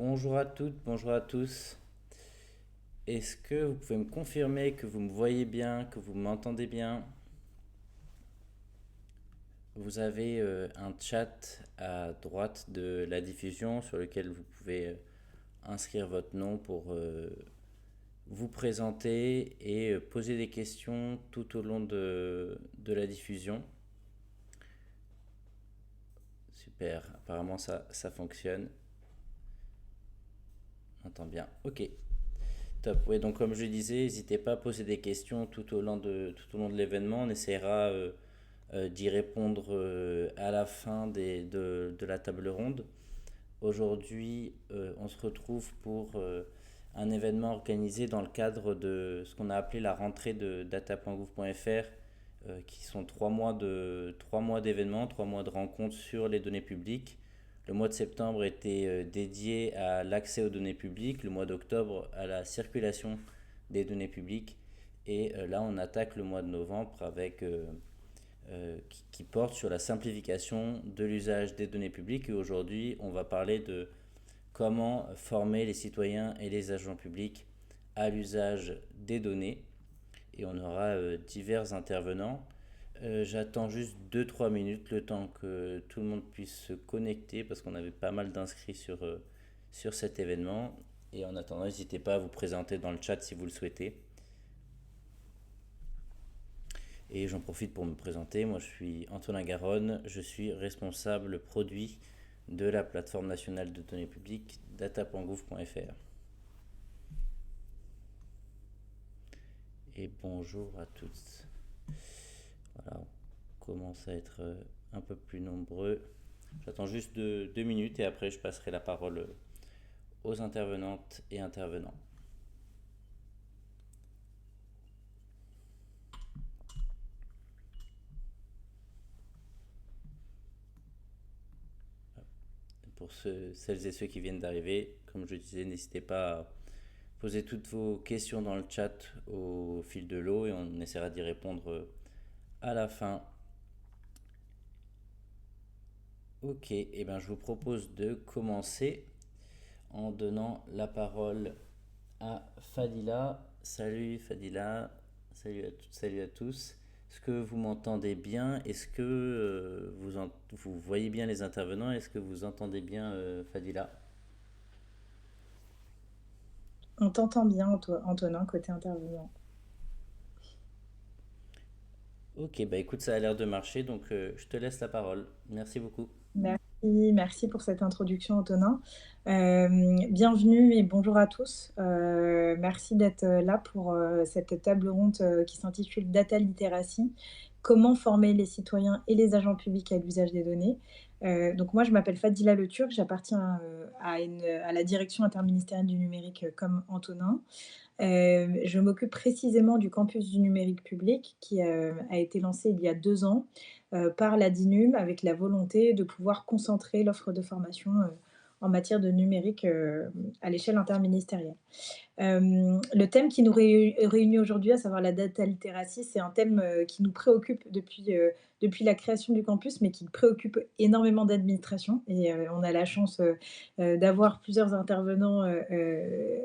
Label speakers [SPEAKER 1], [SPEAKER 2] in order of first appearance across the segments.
[SPEAKER 1] Bonjour à toutes, bonjour à tous. Est-ce que vous pouvez me confirmer que vous me voyez bien, que vous m'entendez bien? Vous avez un chat à droite de la diffusion sur lequel vous pouvez inscrire votre nom pour vous présenter et poser des questions tout au long de la diffusion. Super, apparemment ça fonctionne. On entend bien. Ok, top. Oui, donc comme je disais, n'hésitez pas à poser des questions tout au long de l'événement. On essaiera d'y répondre à la fin de la table ronde. Aujourd'hui, on se retrouve pour un événement organisé dans le cadre de ce qu'on a appelé la rentrée de data.gouv.fr, qui sont 3 mois d'événements, 3 mois de rencontres sur les données publiques. Le mois de septembre était dédié à l'accès aux données publiques, le mois d'octobre à la circulation des données publiques, et là on attaque le mois de novembre qui porte sur la simplification de l'usage des données publiques. Et aujourd'hui, on va parler de comment former les citoyens et les agents publics à l'usage des données. Et on aura divers intervenants. J'attends juste 2-3 minutes, le temps que tout le monde puisse se connecter, parce qu'on avait pas mal d'inscrits sur cet événement. Et en attendant, n'hésitez pas à vous présenter dans le chat si vous le souhaitez. Et j'en profite pour me présenter. Moi, je suis Antonin Garonne. Je suis responsable produit de la plateforme nationale de données publiques data.gouv.fr. Et bonjour à tous. Voilà, on commence à être un peu plus nombreux. J'attends juste 2 minutes et après je passerai la parole aux intervenantes et intervenants. Pour celles et ceux qui viennent d'arriver, comme je disais, n'hésitez pas à poser toutes vos questions dans le chat au fil de l'eau et on essaiera d'y répondre à la fin. Ok, et ben je vous propose de commencer en donnant la parole à Fadila. Salut Fadila, salut à toutes, salut à tous. Est-ce que vous m'entendez bien? Est-ce que vous voyez bien les intervenants? Est-ce que vous entendez bien Fadila?
[SPEAKER 2] On t'entend bien, Antonin, côté intervenant.
[SPEAKER 1] Ok, bah écoute, ça a l'air de marcher, donc je te laisse la parole. Merci beaucoup.
[SPEAKER 2] Merci pour cette introduction, Antonin. Bienvenue et bonjour à tous. Merci d'être là pour cette table ronde qui s'intitule Data Literacy, comment former les citoyens et les agents publics à l'usage des données. Donc moi, je m'appelle Fadila Le Turc, j'appartiens à la direction interministérielle du numérique comme Antonin. Je m'occupe précisément du campus du numérique public qui a été lancé il y a 2 ans par la DINUM avec la volonté de pouvoir concentrer l'offre de formation en matière de numérique à l'échelle interministérielle. Le thème qui nous réunit aujourd'hui, à savoir la data literacy, c'est un thème qui nous préoccupe depuis la création du campus, mais qui préoccupe énormément d'administrations. Et on a la chance d'avoir plusieurs intervenants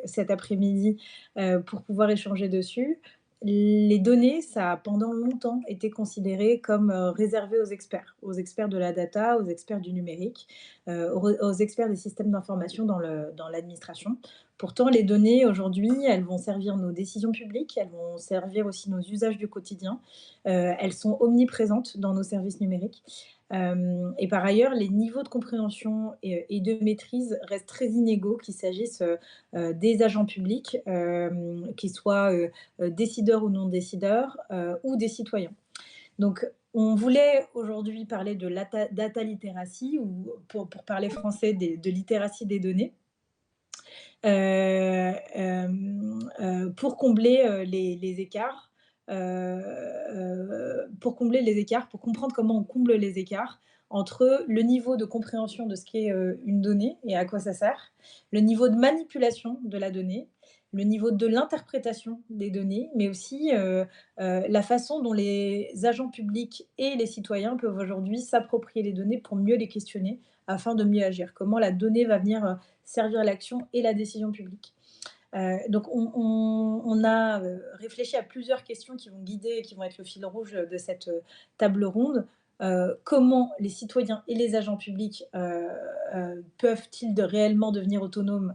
[SPEAKER 2] cet après-midi pour pouvoir échanger dessus. Les données, ça a pendant longtemps été considéré comme réservé aux experts de la data, aux experts du numérique, aux experts des systèmes d'information dans l'administration. Pourtant, les données, aujourd'hui, elles vont servir nos décisions publiques, elles vont servir aussi nos usages du quotidien. Elles sont omniprésentes dans nos services numériques. Et par ailleurs, les niveaux de compréhension et de maîtrise restent très inégaux, qu'il s'agisse des agents publics, qu'ils soient décideurs ou non décideurs, ou des citoyens. Donc, on voulait aujourd'hui parler de la data literacy, ou pour parler français, de littératie des données. Pour combler les écarts, pour combler les écarts, pour comprendre comment on comble les écarts entre le niveau de compréhension de ce qu'est une donnée et à quoi ça sert, le niveau de manipulation de la donnée, le niveau de l'interprétation des données, mais aussi la façon dont les agents publics et les citoyens peuvent aujourd'hui s'approprier les données pour mieux les questionner afin de mieux agir. Comment la donnée va venir servir l'action et la décision publique. Donc on a réfléchi à plusieurs questions qui vont guider, qui vont être le fil rouge de cette table ronde. Comment les citoyens et les agents publics peuvent-ils réellement devenir autonomes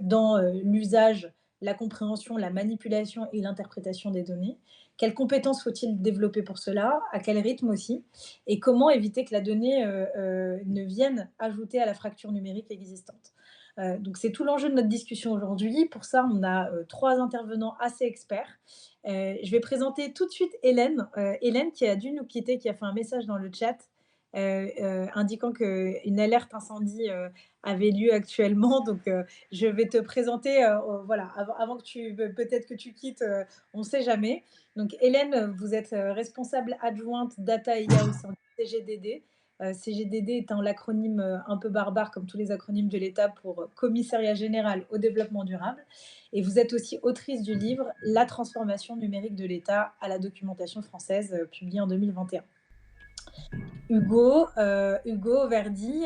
[SPEAKER 2] dans l'usage, la compréhension, la manipulation et l'interprétation des données? Quelles compétences faut-il développer pour cela? À quel rythme aussi? Et comment éviter que la donnée ne vienne ajouter à la fracture numérique existante? Donc c'est tout l'enjeu de notre discussion aujourd'hui. Pour ça, on a 3 intervenants assez experts. Je vais présenter tout de suite Hélène. Hélène qui a dû nous quitter, qui a fait un message dans le chat indiquant qu'une alerte incendie avait lieu actuellement. Donc je vais te présenter, voilà, avant que peut-être que tu quittes, on ne sait jamais. Donc Hélène, vous êtes responsable adjointe data IA au sein du CGDD. CGDD étant l'acronyme un peu barbare, comme tous les acronymes de l'État, pour Commissariat général au développement durable. Et vous êtes aussi autrice du livre La transformation numérique de l'État à la documentation française, publié en 2021. Hugo Verdi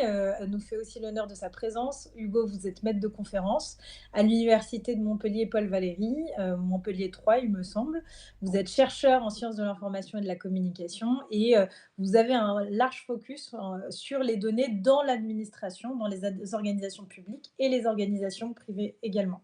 [SPEAKER 2] nous fait aussi l'honneur de sa présence. Hugo, vous êtes maître de conférence à l'Université de Montpellier Paul Valéry, Montpellier 3, il me semble. Vous êtes chercheur en sciences de l'information et de la communication et vous avez un large focus sur les données dans l'administration, dans les organisations publiques et les organisations privées également.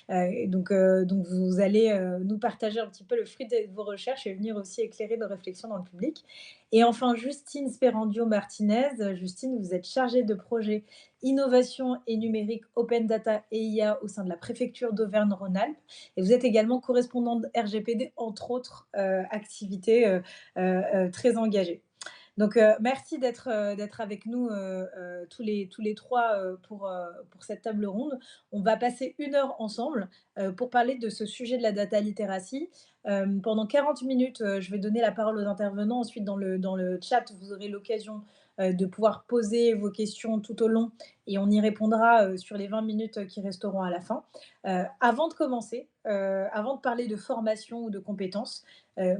[SPEAKER 2] Donc vous allez nous partager un petit peu le fruit de vos recherches et venir aussi éclairer nos réflexions dans le public. Et enfin, Justine Sperandio Martinez. Justine, vous êtes chargée de projet innovation et numérique, open data et IA au sein de la préfecture d'Auvergne-Rhône-Alpes. Et vous êtes également correspondante RGPD, entre autres activités très engagées. Donc, merci d'être avec nous tous les trois pour cette table ronde. On va passer 1 heure ensemble pour parler de ce sujet de la data littératie. Pendant 40 minutes, je vais donner la parole aux intervenants. Ensuite, dans le chat, vous aurez l'occasion de pouvoir poser vos questions tout au long et on y répondra sur les 20 minutes qui resteront à la fin. Avant de commencer, avant de parler de formation ou de compétences,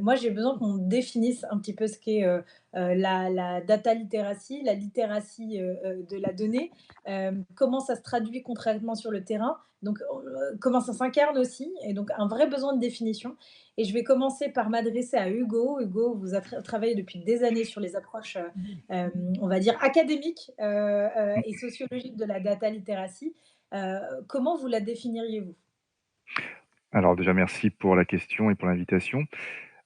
[SPEAKER 2] moi j'ai besoin qu'on définisse un petit peu ce qu'est la data literacy, la littératie de la donnée, comment ça se traduit concrètement sur le terrain, donc comment ça s'incarne aussi, et donc un vrai besoin de définition. Et je vais commencer par m'adresser à Hugo. Hugo, vous avez travaillé depuis des années sur les approches, on va dire, académiques et sociologiques de la data literacy. Comment vous la définiriez-vous?
[SPEAKER 3] Alors déjà, merci pour la question et pour l'invitation.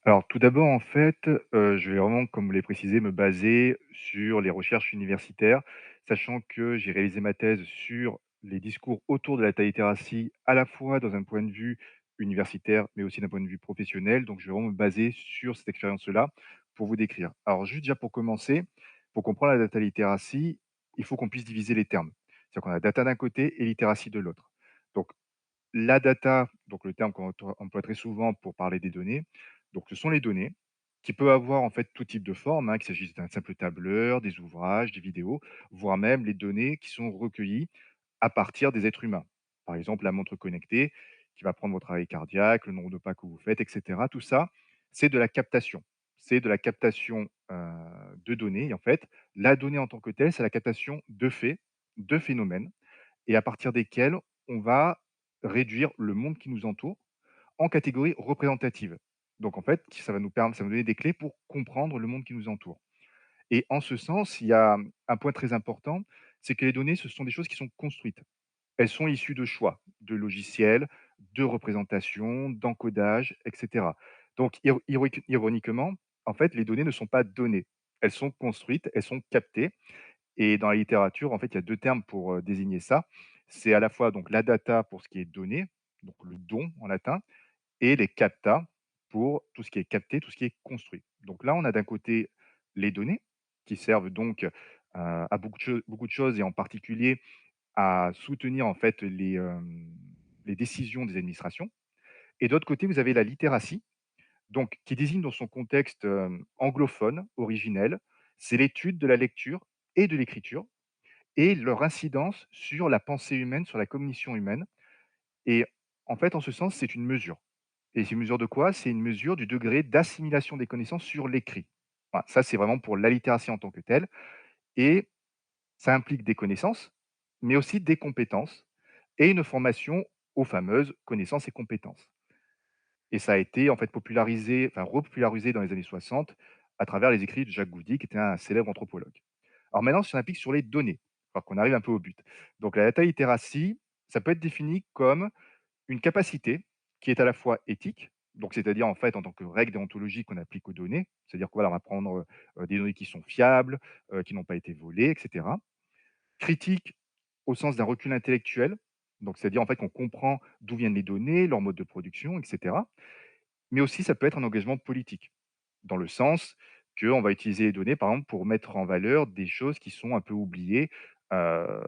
[SPEAKER 3] Alors tout d'abord, en fait, je vais vraiment, comme vous l'avez précisé, me baser sur les recherches universitaires, sachant que j'ai réalisé ma thèse sur les discours autour de la littératie, à la fois dans un point de vue universitaire, mais aussi d'un point de vue professionnel. Donc je vais vraiment me baser sur cette expérience-là pour vous décrire. Alors juste déjà pour commencer, pour comprendre la data littératie, il faut qu'on puisse diviser les termes. C'est-à-dire qu'on a data d'un côté et littératie de l'autre. Donc la data, donc le terme qu'on emploie très souvent pour parler des données, donc ce sont les données qui peuvent avoir en fait tout type de forme, hein, qu'il s'agisse d'un simple tableur, des ouvrages, des vidéos, voire même les données qui sont recueillies à partir des êtres humains. Par exemple, la montre connectée qui va prendre votre travail cardiaque, le nombre de pas que vous faites, etc. Tout ça, c'est de la captation. C'est de la captation de données. Et en fait, la donnée en tant que telle, c'est la captation de faits, de phénomènes, et à partir desquels on va réduire le monde qui nous entoure en catégories représentatives. Donc en fait, ça va nous donner des clés pour comprendre le monde qui nous entoure. Et en ce sens, il y a un point très important, c'est que les données, ce sont des choses qui sont construites. Elles sont issues de choix, de logiciels, de représentations, d'encodage, etc. Donc ironiquement, en fait, les données ne sont pas données. Elles sont construites, elles sont captées, et dans la littérature, en fait, il y a 2 termes pour, désigner ça. C'est à la fois donc la data pour ce qui est donné, donc le don en latin, et les capta pour tout ce qui est capté, tout ce qui est construit. Donc là, on a d'un côté les données qui servent donc, à beaucoup de choses, et en particulier à soutenir en fait les décisions des administrations. Et d'autre côté, vous avez la littératie, donc qui désigne dans son contexte, anglophone originel, c'est l'étude de la lecture et de l'écriture et leur incidence sur la pensée humaine, sur la cognition humaine. Et en fait, en ce sens, c'est une mesure. Et c'est une mesure de quoi? C'est une mesure du degré d'assimilation des connaissances sur l'écrit. Voilà, ça, c'est vraiment pour la littératie en tant que telle. Et ça implique des connaissances, mais aussi des compétences et une formation aux fameuses connaissances et compétences. Et ça a été en fait popularisé, enfin repopularisé dans les années 60 à travers les écrits de Jacques Goudy, qui était un célèbre anthropologue. Alors maintenant, si on applique sur les données, alors qu'on arrive un peu au but. Donc la data literacy, ça peut être défini comme une capacité qui est à la fois éthique, donc c'est-à-dire en fait en tant que règle déontologique qu'on applique aux données, c'est-à-dire qu'on va prendre des données qui sont fiables, qui n'ont pas été volées, etc. Critique au sens d'un recul intellectuel, donc c'est-à-dire en fait qu'on comprend d'où viennent les données, leur mode de production, etc. Mais aussi ça peut être un engagement politique, dans le sens qu'on va utiliser les données, par exemple, pour mettre en valeur des choses qui sont un peu oubliées euh,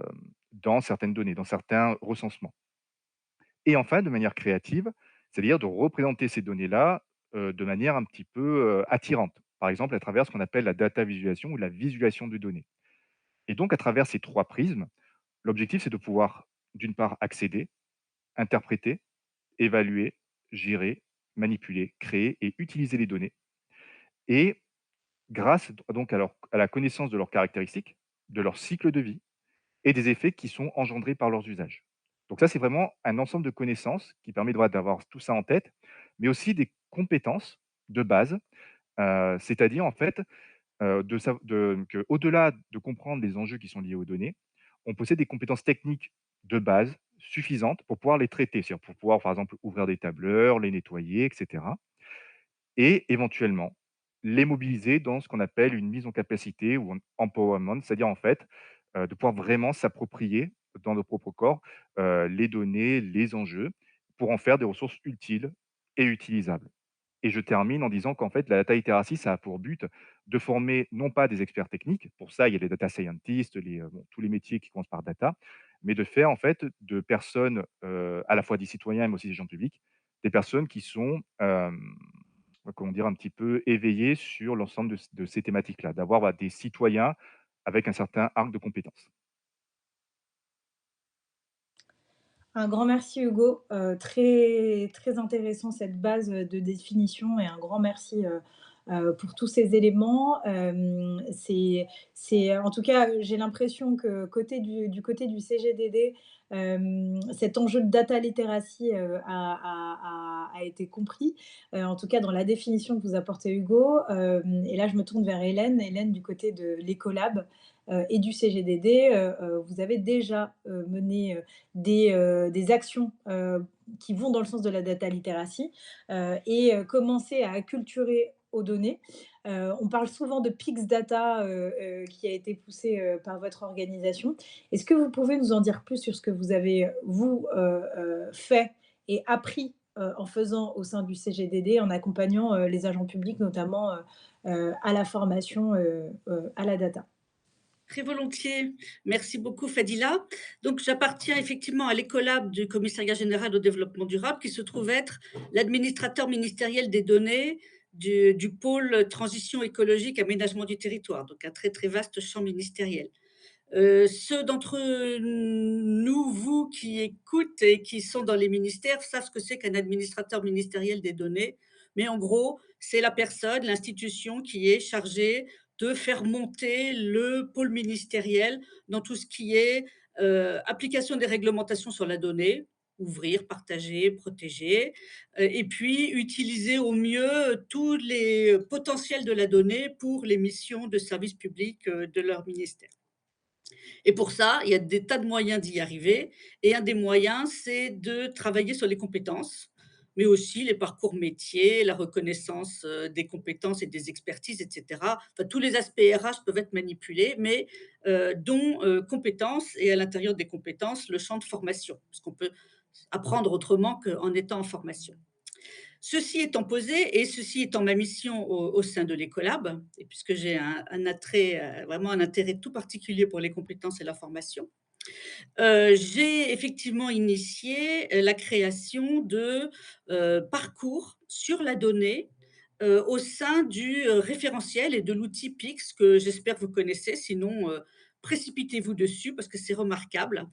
[SPEAKER 3] dans certaines données, dans certains recensements. Et enfin, de manière créative, c'est-à-dire de représenter ces données-là de manière un petit peu attirante. Par exemple, à travers ce qu'on appelle la data visualisation ou la visualisation de données. Et donc, à travers ces trois prismes, l'objectif, c'est de pouvoir, d'une part, accéder, interpréter, évaluer, gérer, manipuler, créer et utiliser les données. Et grâce donc à la connaissance de leurs caractéristiques, de leur cycle de vie et des effets qui sont engendrés par leurs usages. Donc ça, c'est vraiment un ensemble de connaissances qui permet d'avoir tout ça en tête, mais aussi des compétences de base, c'est-à-dire en fait qu'au-delà de comprendre les enjeux qui sont liés aux données, on possède des compétences techniques de base suffisantes pour pouvoir les traiter. C'est-à-dire pour pouvoir, par exemple, ouvrir des tableurs, les nettoyer, et cetera, et éventuellement les mobiliser dans ce qu'on appelle une mise en capacité ou un empowerment, c'est-à-dire en fait, de pouvoir vraiment s'approprier dans nos propres corps, les données, les enjeux, pour en faire des ressources utiles et utilisables. Et je termine en disant qu'en fait, la data literacy, ça a pour but de former non pas des experts techniques, pour ça il y a les data scientists, bon, tous les métiers qui commencent par data, mais de faire en fait de personnes, à la fois des citoyens, mais aussi des gens publics, des personnes qui sont, comment dire? Un petit peu éveillées sur l'ensemble de ces thématiques-là, d'avoir, voilà, des citoyens avec un certain arc de compétences.
[SPEAKER 2] Un grand merci Hugo, très très intéressant cette base, de définition et un grand merci, pour tous ces éléments. C'est en tout cas, j'ai l'impression que du côté du CGDD, cet enjeu de data literacy, a été compris, en tout cas dans la définition que vous apportez Hugo. Et là je me tourne vers Hélène. Hélène, du côté de l'Ecolab, et du CGDD, vous avez déjà, mené, des actions, qui vont dans le sens de la data literacy, et commencer à acculturer aux données. On parle souvent de PIX Data, qui a été poussé, par votre organisation. Est-ce que vous pouvez nous en dire plus sur ce que vous avez, vous, fait et appris, en faisant au sein du CGDD, en accompagnant, les agents publics, notamment, à la formation, à la data?
[SPEAKER 4] Très volontiers. Merci beaucoup, Fadila. Donc, j'appartiens effectivement à l'Ecolab du Commissariat général au développement durable, qui se trouve être l'administrateur ministériel des données du pôle transition écologique, aménagement du territoire, donc un très très vaste champ ministériel. Ceux d'entre nous, vous qui écoutent et qui sont dans les ministères, savent ce que c'est qu'un administrateur ministériel des données. Mais en gros, c'est la personne, l'institution qui est chargée de faire monter le pôle ministériel dans tout ce qui est application des réglementations sur la donnée, ouvrir, partager, protéger, et puis utiliser au mieux tous les potentiels de la donnée pour les missions de service public de leur ministère. Et pour ça, il y a des tas de moyens d'y arriver. Et un des moyens, c'est de travailler sur les compétences, mais aussi les parcours métiers, la reconnaissance des compétences et des expertises, etc. Enfin, tous les aspects RH peuvent être manipulés, mais dont compétences, et à l'intérieur des compétences, le champ de formation, parce qu'on peut apprendre autrement qu'en étant en formation. Ceci étant posé et ceci étant ma mission au sein de l'Ecolab, et puisque j'ai un attrait, vraiment un intérêt tout particulier pour les compétences et la formation, j'ai effectivement initié, la création de, parcours sur la donnée, au sein du, référentiel et de l'outil PIX que j'espère vous connaissez. Sinon, précipitez-vous dessus parce que c'est remarquable.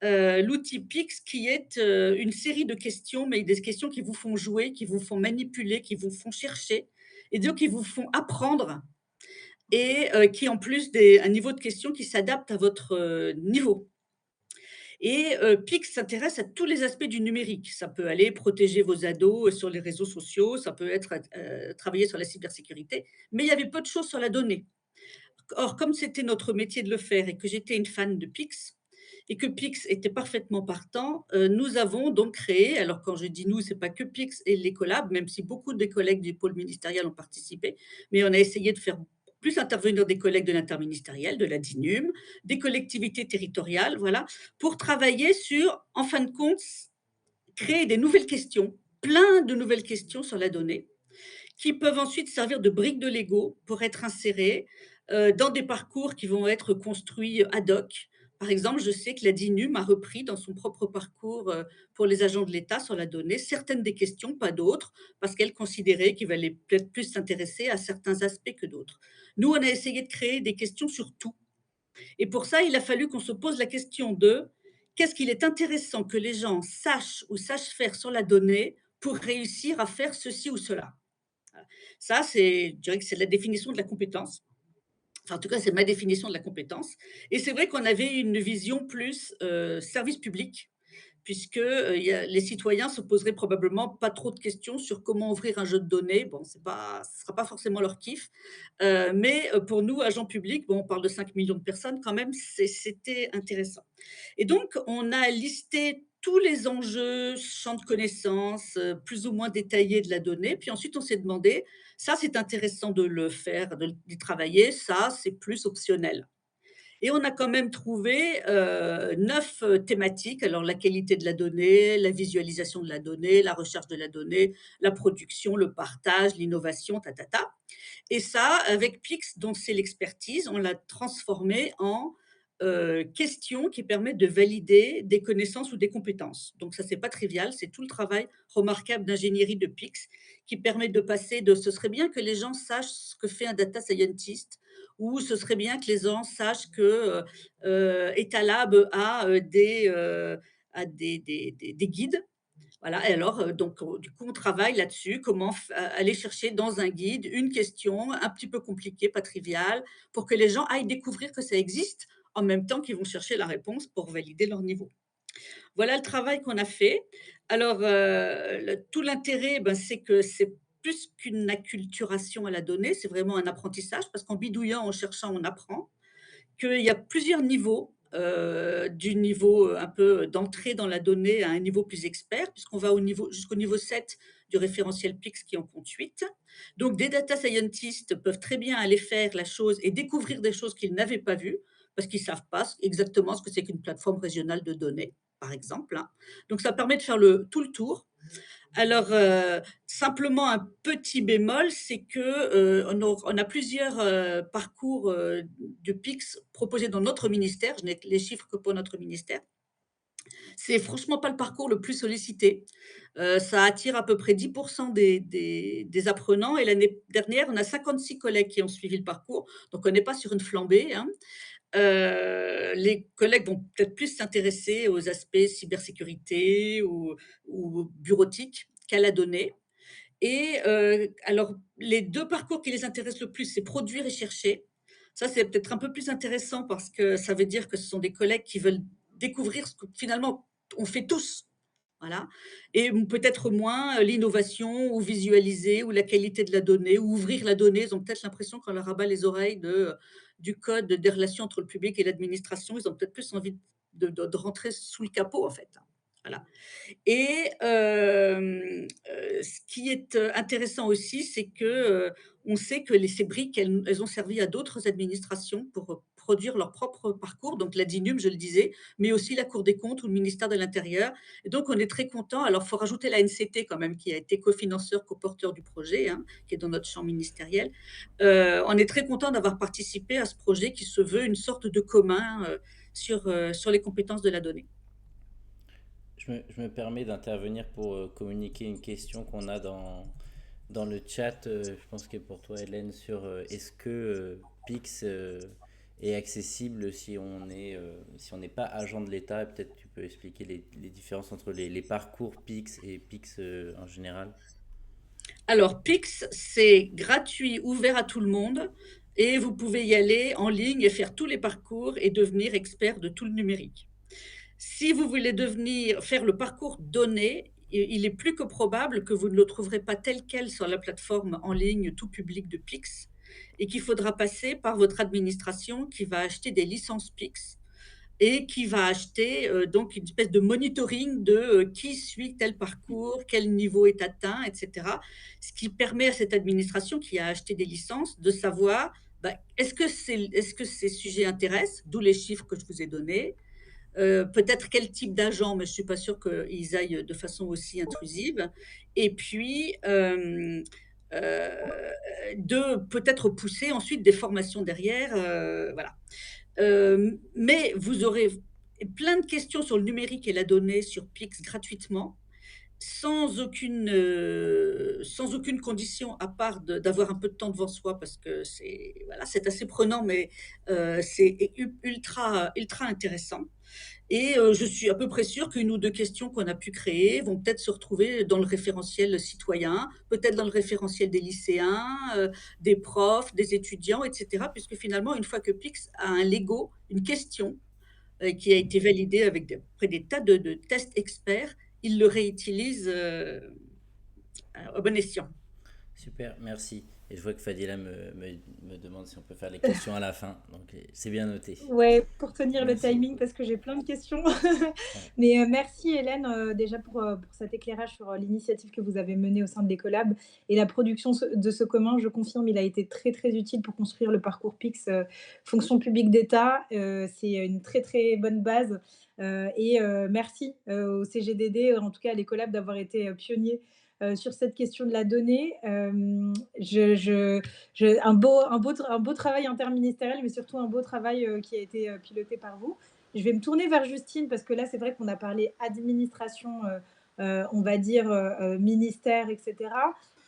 [SPEAKER 4] L'outil PIX qui est, une série de questions, mais des questions qui vous font jouer, qui vous font manipuler, qui vous font chercher et donc qui vous font apprendre et qui en plus des un niveau de question qui s'adapte à votre, niveau. Et PIX s'intéresse à tous les aspects du numérique. Ça peut aller protéger vos ados sur les réseaux sociaux, ça peut être, travailler sur la cybersécurité, mais il y avait peu de choses sur la donnée. Or, comme c'était notre métier de le faire et que j'étais une fan de PIX et que PIX était parfaitement partant, nous avons donc créé, alors quand je dis nous, c'est pas que PIX et l'Ecolab, même si beaucoup des collègues du pôle ministériel ont participé, mais on a essayé de faire plus intervenir des collègues de l'interministériel, de la DINUM, des collectivités territoriales, voilà, pour travailler sur, en fin de compte, créer des nouvelles questions, plein de nouvelles questions sur la donnée, qui peuvent ensuite servir de briques de Lego pour être insérées dans des parcours qui vont être construits ad hoc. Par exemple, je sais que la DINUM a repris dans son propre parcours pour les agents de l'État sur la donnée certaines des questions, pas d'autres, parce qu'elle considérait qu'il valait peut-être plus s'intéresser à certains aspects que d'autres. Nous, on a essayé de créer des questions sur tout. Et pour ça, il a fallu qu'on se pose la question de qu'est-ce qu'il est intéressant que les gens sachent ou sachent faire sur la donnée pour réussir à faire ceci ou cela. Ça, c'est, je dirais que c'est la définition de la compétence. Enfin, en tout cas, c'est ma définition de la compétence. Et c'est vrai qu'on avait une vision plus service public, puisque les citoyens se poseraient probablement pas trop de questions sur comment ouvrir un jeu de données. Bon, ce ne sera pas forcément leur kiff. Mais pour nous, agents publics, bon, on parle de 5 millions de personnes quand même, c'était intéressant. Et donc, on a listé tous les enjeux, champs de connaissances, plus ou moins détaillés de la donnée. Puis ensuite, on s'est demandé: «Ça, c'est intéressant de le faire, d'y travailler, ça, c'est plus optionnel». Et on a quand même trouvé 9 thématiques. Alors la qualité de la donnée, la visualisation de la donnée, la recherche de la donnée, la production, le partage, l'innovation, ta, ta, ta. Et ça, avec Pix, dont c'est l'expertise, on l'a transformé en questions qui permettent de valider des connaissances ou des compétences. Donc ça, c'est pas trivial, c'est tout le travail remarquable d'ingénierie de Pix qui permet de passer de ce serait bien que les gens sachent ce que fait un data scientist ou ce serait bien que les gens sachent que Etalab a des guides. Voilà, et alors, du coup, on travaille là-dessus, comment aller chercher dans un guide une question un petit peu compliquée, pas triviale, pour que les gens aillent découvrir que ça existe, en même temps qu'ils vont chercher la réponse pour valider leur niveau. Voilà le travail qu'on a fait. Alors, tout l'intérêt, ben, c'est que c'est plus qu'une acculturation à la donnée, c'est vraiment un apprentissage, parce qu'en bidouillant, en cherchant, on apprend. Qu'il y a plusieurs niveaux, du niveau, un peu d'entrée dans la donnée à un niveau plus expert, puisqu'on va jusqu'au niveau 7 du référentiel PIX qui en compte 8. Donc des data scientists peuvent très bien aller faire la chose et découvrir des choses qu'ils n'avaient pas vues, parce qu'ils savent pas exactement ce que c'est qu'une plateforme régionale de données, par exemple, hein. Donc ça permet de faire tout le tour. Alors, simplement un petit bémol, c'est que, on a plusieurs, parcours, de PIX proposés dans notre ministère. Je n'ai les chiffres que pour notre ministère. C'est franchement pas le parcours le plus sollicité. Ça attire à peu près 10 des apprenants et l'année dernière, on a 56 collègues qui ont suivi le parcours, donc on n'est pas sur une flambée, hein. Les collègues vont peut-être plus s'intéresser aux aspects cybersécurité ou bureautique qu'à la donnée. Et alors, les 2 parcours qui les intéressent le plus, c'est produire et chercher. Ça, c'est peut-être un peu plus intéressant parce que ça veut dire que ce sont des collègues qui veulent découvrir ce que finalement on fait tous. Voilà, et peut-être moins l'innovation ou visualiser ou la qualité de la donnée ou ouvrir la donnée. Ils ont peut-être l'impression qu'on leur rabat les oreilles du code des relations entre le public et l'administration. Ils ont peut-être plus envie de rentrer sous le capot, en fait, hein. Voilà. Et ce qui est, intéressant aussi, c'est que, on sait que ces briques, elles ont servi à d'autres administrations pour, produire leur propre parcours, donc la DINUM, je le disais, mais aussi la Cour des comptes ou le ministère de l'Intérieur. Et donc on est très content. Alors il faut rajouter la NCT quand même, qui a été cofinanceur, coporteur du projet, hein, qui est dans notre champ ministériel. On est très content d'avoir participé à ce projet qui se veut une sorte de commun, sur les compétences de la donnée.
[SPEAKER 1] Je me permets d'intervenir pour communiquer une question qu'on a dans le chat. Je pense que pour toi, Hélène, sur est-ce que Pix est accessible si on n'est pas agent de l'État. Et peut-être tu peux expliquer les différences entre les parcours Pix et Pix en général.
[SPEAKER 4] Alors, Pix, c'est gratuit, ouvert à tout le monde, et vous pouvez y aller en ligne et faire tous les parcours et devenir expert de tout le numérique. Si vous voulez faire le parcours donné, il est plus que probable que vous ne le trouverez pas tel quel sur la plateforme en ligne tout public de Pix et qu'il faudra passer par votre administration qui va acheter des licences Pix et qui va acheter donc une espèce de monitoring de qui suit tel parcours, quel niveau est atteint, etc. Ce qui permet à cette administration qui a acheté des licences de savoir bah, est-ce que ces sujets intéressent, d'où les chiffres que je vous ai donnés, peut-être quel type d'agent, mais je suis pas sûre qu'ils aillent de façon aussi intrusive. Et puis, de peut-être pousser ensuite des formations derrière, voilà. Mais vous aurez plein de questions sur le numérique et la donnée sur Pix gratuitement, sans aucune condition à part d'avoir un peu de temps devant soi parce que c'est assez prenant, mais c'est ultra intéressant. Et je suis à peu près sûre qu'une ou deux questions qu'on a pu créer vont peut-être se retrouver dans le référentiel citoyen, peut-être dans le référentiel des lycéens, des profs, des étudiants, etc. Puisque finalement, une fois que Pix a un Lego, une question qui a été validée après des tas de tests experts, il le réutilise à bon escient.
[SPEAKER 1] Super, merci. Et je vois que Fadila me demande si on peut faire les questions à la fin. Donc, c'est bien noté.
[SPEAKER 2] Ouais, pour tenir le
[SPEAKER 1] Merci
[SPEAKER 2] timing
[SPEAKER 1] beaucoup.
[SPEAKER 2] parce que j'ai plein de questions.
[SPEAKER 1] Ouais.
[SPEAKER 2] Mais merci Hélène déjà pour cet éclairage sur l'initiative que vous avez menée au sein de l'Ecolab et la production de ce commun. Je confirme, il a été très très utile pour construire le parcours PIX fonction publique d'État. C'est une très très bonne base. Et merci au CGDD, en tout cas à l'Ecolab, d'avoir été pionnier sur cette question de la donnée. Un beau travail interministériel, mais surtout un beau travail qui a été piloté par vous. Je vais me tourner vers Justine parce que là, c'est vrai qu'on a parlé administration, on va dire ministère, etc.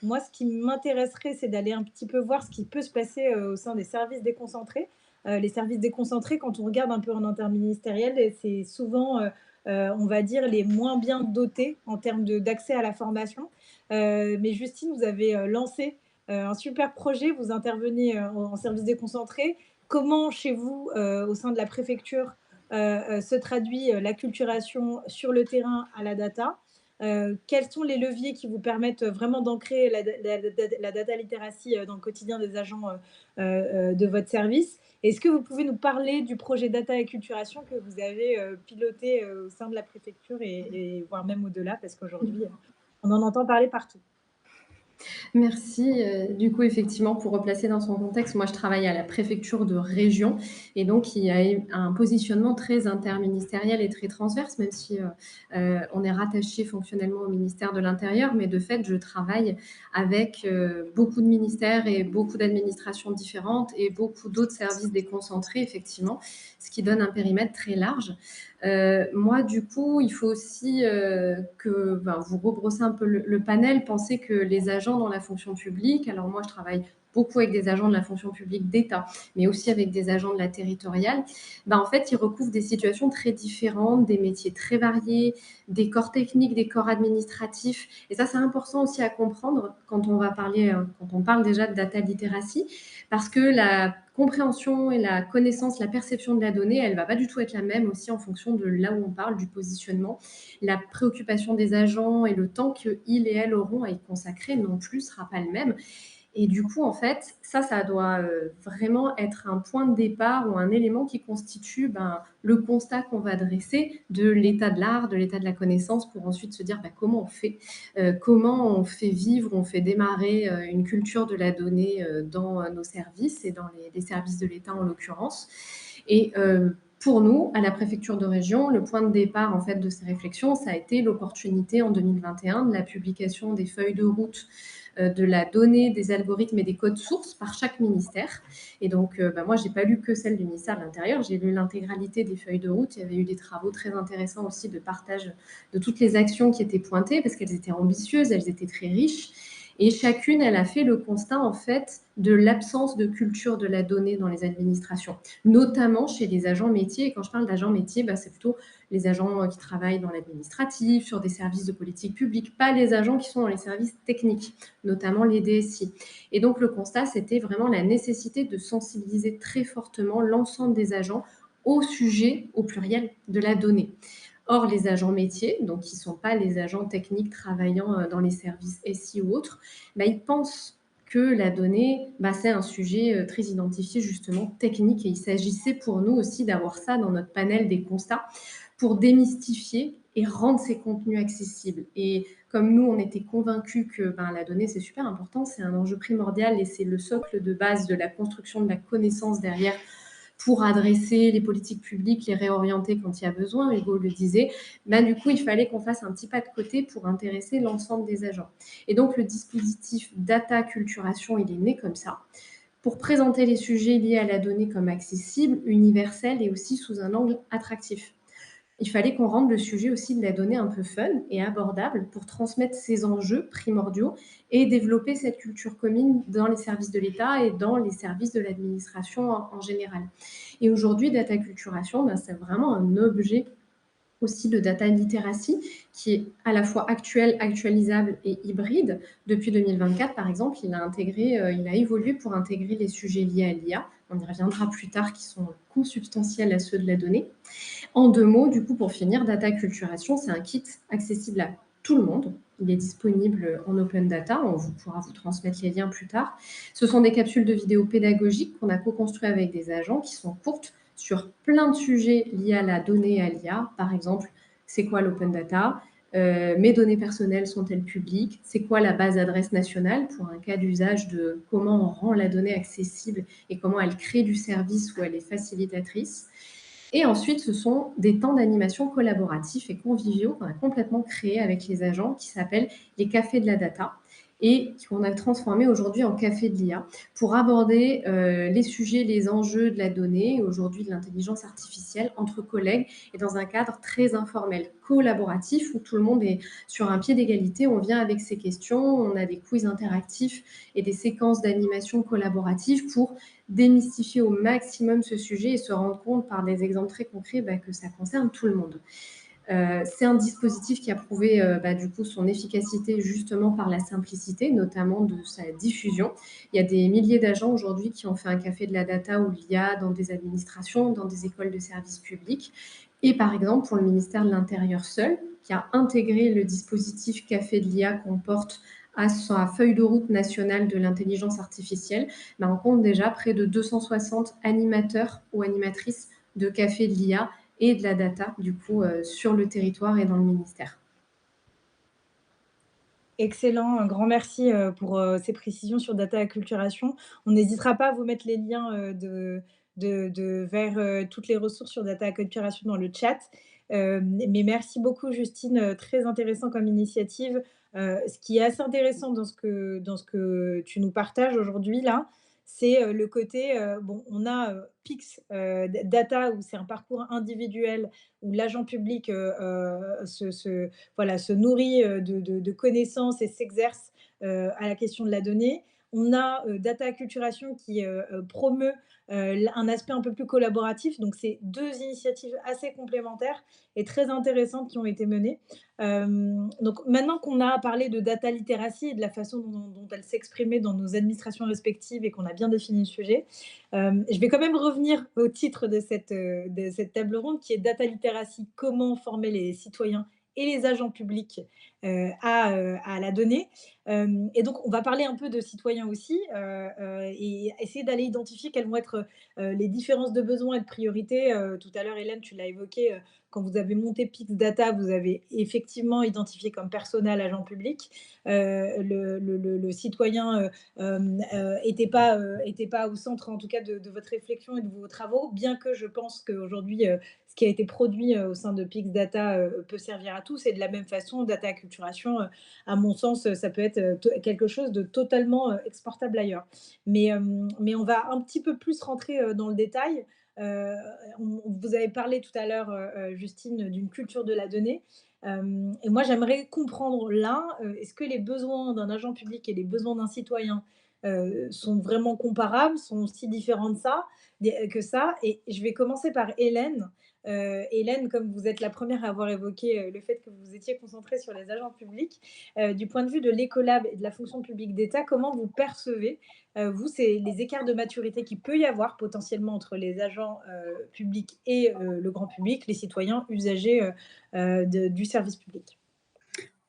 [SPEAKER 2] Moi, ce qui m'intéresserait, c'est d'aller un petit peu voir ce qui peut se passer au sein des services déconcentrés. Les services déconcentrés, quand on regarde un peu en interministériel, c'est souvent, on va dire, les moins bien dotés en termes d'accès à la formation. Mais Justine, vous avez lancé un super projet, vous intervenez en service déconcentré. Comment chez vous, au sein de la préfecture, se traduit l'acculturation sur le terrain à la data? Quels sont les leviers qui vous permettent vraiment d'ancrer la data literacy dans le quotidien des agents de votre service? Est-ce que vous pouvez nous parler du projet data acculturation que vous avez piloté au sein de la préfecture et voire même au-delà, parce qu'aujourd'hui, on en entend parler partout.
[SPEAKER 5] Merci. Du coup, effectivement, pour replacer dans son contexte, moi, je travaille à la préfecture de région et donc il y a un positionnement très interministériel et très transverse, même si on est rattaché fonctionnellement au ministère de l'Intérieur, mais de fait, je travaille avec beaucoup de ministères et beaucoup d'administrations différentes et beaucoup d'autres services déconcentrés, effectivement, ce qui donne un périmètre très large. Moi, du coup, il faut aussi que vous rebrossez un peu le panel, pensez que les agents dans la fonction publique, alors moi, je travaille beaucoup avec des agents de la fonction publique d'État, mais aussi avec des agents de la territoriale, en fait, ils recouvrent des situations très différentes, des métiers très variés, des corps techniques, des corps administratifs. Et ça, c'est important aussi à comprendre quand on va parler, quand on parle déjà de data literacy, parce que la compréhension et la connaissance, la perception de la donnée, elle va pas du tout être la même aussi en fonction de là où on parle, du positionnement. La préoccupation des agents et le temps qu'ils et elles auront à y consacrer non plus sera pas le même. Et du coup, en fait, ça doit vraiment être un point de départ ou un élément qui constitue le constat qu'on va dresser de l'état de l'art, de l'état de la connaissance, pour ensuite se dire comment on fait vivre, on fait démarrer une culture de la donnée dans nos services et dans les services de l'État en l'occurrence. Et pour nous, à la préfecture de région, le point de départ en fait de ces réflexions, ça a été l'opportunité en 2021 de la publication des feuilles de route de la donnée, des algorithmes et des codes sources par chaque ministère. Et donc, moi, j'ai pas lu que celle du ministère de l'Intérieur, j'ai lu l'intégralité des feuilles de route. Il y avait eu des travaux très intéressants aussi de partage de toutes les actions qui étaient pointées parce qu'elles étaient ambitieuses, elles étaient très riches. Et chacune, elle a fait le constat, en fait, de l'absence de culture de la donnée dans les administrations, notamment chez les agents métiers. Et quand je parle d'agents métiers, c'est plutôt les agents qui travaillent dans l'administratif, sur des services de politique publique, pas les agents qui sont dans les services techniques, notamment les DSI. Et donc, le constat, c'était vraiment la nécessité de sensibiliser très fortement l'ensemble des agents au sujet, au pluriel, de la donnée. Or, les agents métiers, donc qui ne sont pas les agents techniques travaillant dans les services SI ou autres, ils pensent que la donnée, c'est un sujet très identifié justement technique et il s'agissait pour nous aussi d'avoir ça dans notre panel des constats pour démystifier et rendre ces contenus accessibles. Et comme nous, on était convaincus que la donnée, c'est super important, c'est un enjeu primordial et c'est le socle de base de la construction de la connaissance derrière pour adresser les politiques publiques, les réorienter quand il y a besoin, Hugo le disait, du coup, il fallait qu'on fasse un petit pas de côté pour intéresser l'ensemble des agents. Et donc, le dispositif Data Acculturation, il est né comme ça, pour présenter les sujets liés à la donnée comme accessibles, universels et aussi sous un angle attractif. Il fallait qu'on rende le sujet aussi de la donnée un peu fun et abordable pour transmettre ces enjeux primordiaux et développer cette culture commune dans les services de l'État et dans les services de l'administration en général. Et aujourd'hui, data acculturation, c'est vraiment un objet aussi de data literacy qui est à la fois actuel, actualisable et hybride. Depuis 2024, par exemple, il a évolué pour intégrer les sujets liés à l'IA. On y reviendra plus tard, qui sont consubstantiels à ceux de la donnée. En 2 mots, du coup, pour finir, data acculturation, c'est un kit accessible à tout le monde, Il est disponible en open data, on pourra vous transmettre les liens plus tard. Ce sont des capsules de vidéos pédagogiques qu'on a co-construites avec des agents qui sont courtes sur plein de sujets liés à la donnée et à l'IA. Par exemple, c'est quoi l'open data? Mes données personnelles sont-elles publiques? C'est quoi la base adresse nationale pour un cas d'usage de comment on rend la donnée accessible et comment elle crée du service ou elle est facilitatrice. Et ensuite, ce sont des temps d'animation collaboratifs et conviviaux qu'on a complètement créés avec les agents qui s'appellent les cafés de la data et qu'on a transformés aujourd'hui en café de l'IA pour aborder les sujets, les enjeux de la donnée, aujourd'hui de l'intelligence artificielle, entre collègues et dans un cadre très informel, collaboratif, où tout le monde est sur un pied d'égalité. On vient avec ses questions, on a des quiz interactifs et des séquences d'animation collaborative pour démystifier au maximum ce sujet et se rendre compte par des exemples très concrets que ça concerne tout le monde. C'est un dispositif qui a prouvé du coup son efficacité justement par la simplicité, notamment de sa diffusion. Il y a des milliers d'agents aujourd'hui qui ont fait un café de la data ou l'IA dans des administrations, dans des écoles de services publics. Et par exemple, pour le ministère de l'Intérieur seul, qui a intégré le dispositif café de l'IA qu'on porte à sa feuille de route nationale de l'intelligence artificielle, on compte déjà près de 260 animateurs ou animatrices de café de l'IA et de la data, du coup, sur le territoire et dans le ministère.
[SPEAKER 2] Excellent, un grand merci pour ces précisions sur data acculturation. On n'hésitera pas à vous mettre les liens vers toutes les ressources sur data acculturation dans le chat. Mais merci beaucoup, Justine, très intéressant comme initiative. Ce qui est assez intéressant dans ce que tu nous partages aujourd'hui, là, c'est le côté, bon, on a Pix Data, où c'est un parcours individuel, où l'agent public se nourrit de connaissances et s'exerce à la question de la donnée. On a Data Acculturation qui promeut un aspect un peu plus collaboratif. Donc, c'est deux initiatives assez complémentaires et très intéressantes qui ont été menées. Donc, maintenant qu'on a parlé de data littératie et de la façon dont elle s'exprimait dans nos administrations respectives et qu'on a bien défini le sujet, je vais quand même revenir au titre de cette table ronde qui est Data littératie, comment former les citoyens et les agents publics à la donnée. Et donc, on va parler un peu de citoyens aussi et essayer d'aller identifier quelles vont être les différences de besoins et de priorités. Tout à l'heure, Hélène, tu l'as évoqué, quand vous avez monté Pix Data, vous avez effectivement identifié comme persona l'agent public. Le citoyen n'était pas au centre, en tout cas, de votre réflexion et de vos travaux, bien que je pense qu'aujourd'hui, ce qui a été produit au sein de Pix Data peut servir à tous. Et de la même façon, Data Acculturation, à mon sens, ça peut être quelque chose de totalement exportable ailleurs. Mais on va un petit peu plus rentrer dans le détail. Vous avez parlé tout à l'heure, Justine, d'une culture de la donnée. Et moi, j'aimerais comprendre là, est-ce que les besoins d'un agent public et les besoins d'un citoyen sont vraiment comparables, sont aussi différents que ça? Et je vais commencer par Hélène. Hélène, comme vous êtes la première à avoir évoqué le fait que vous étiez concentrée sur les agents publics, du point de vue de l'écolab et de la fonction publique d'État, comment vous percevez, vous, c'est les écarts de maturité qu'il peut y avoir potentiellement entre les agents publics et le grand public, les citoyens usagers du service public?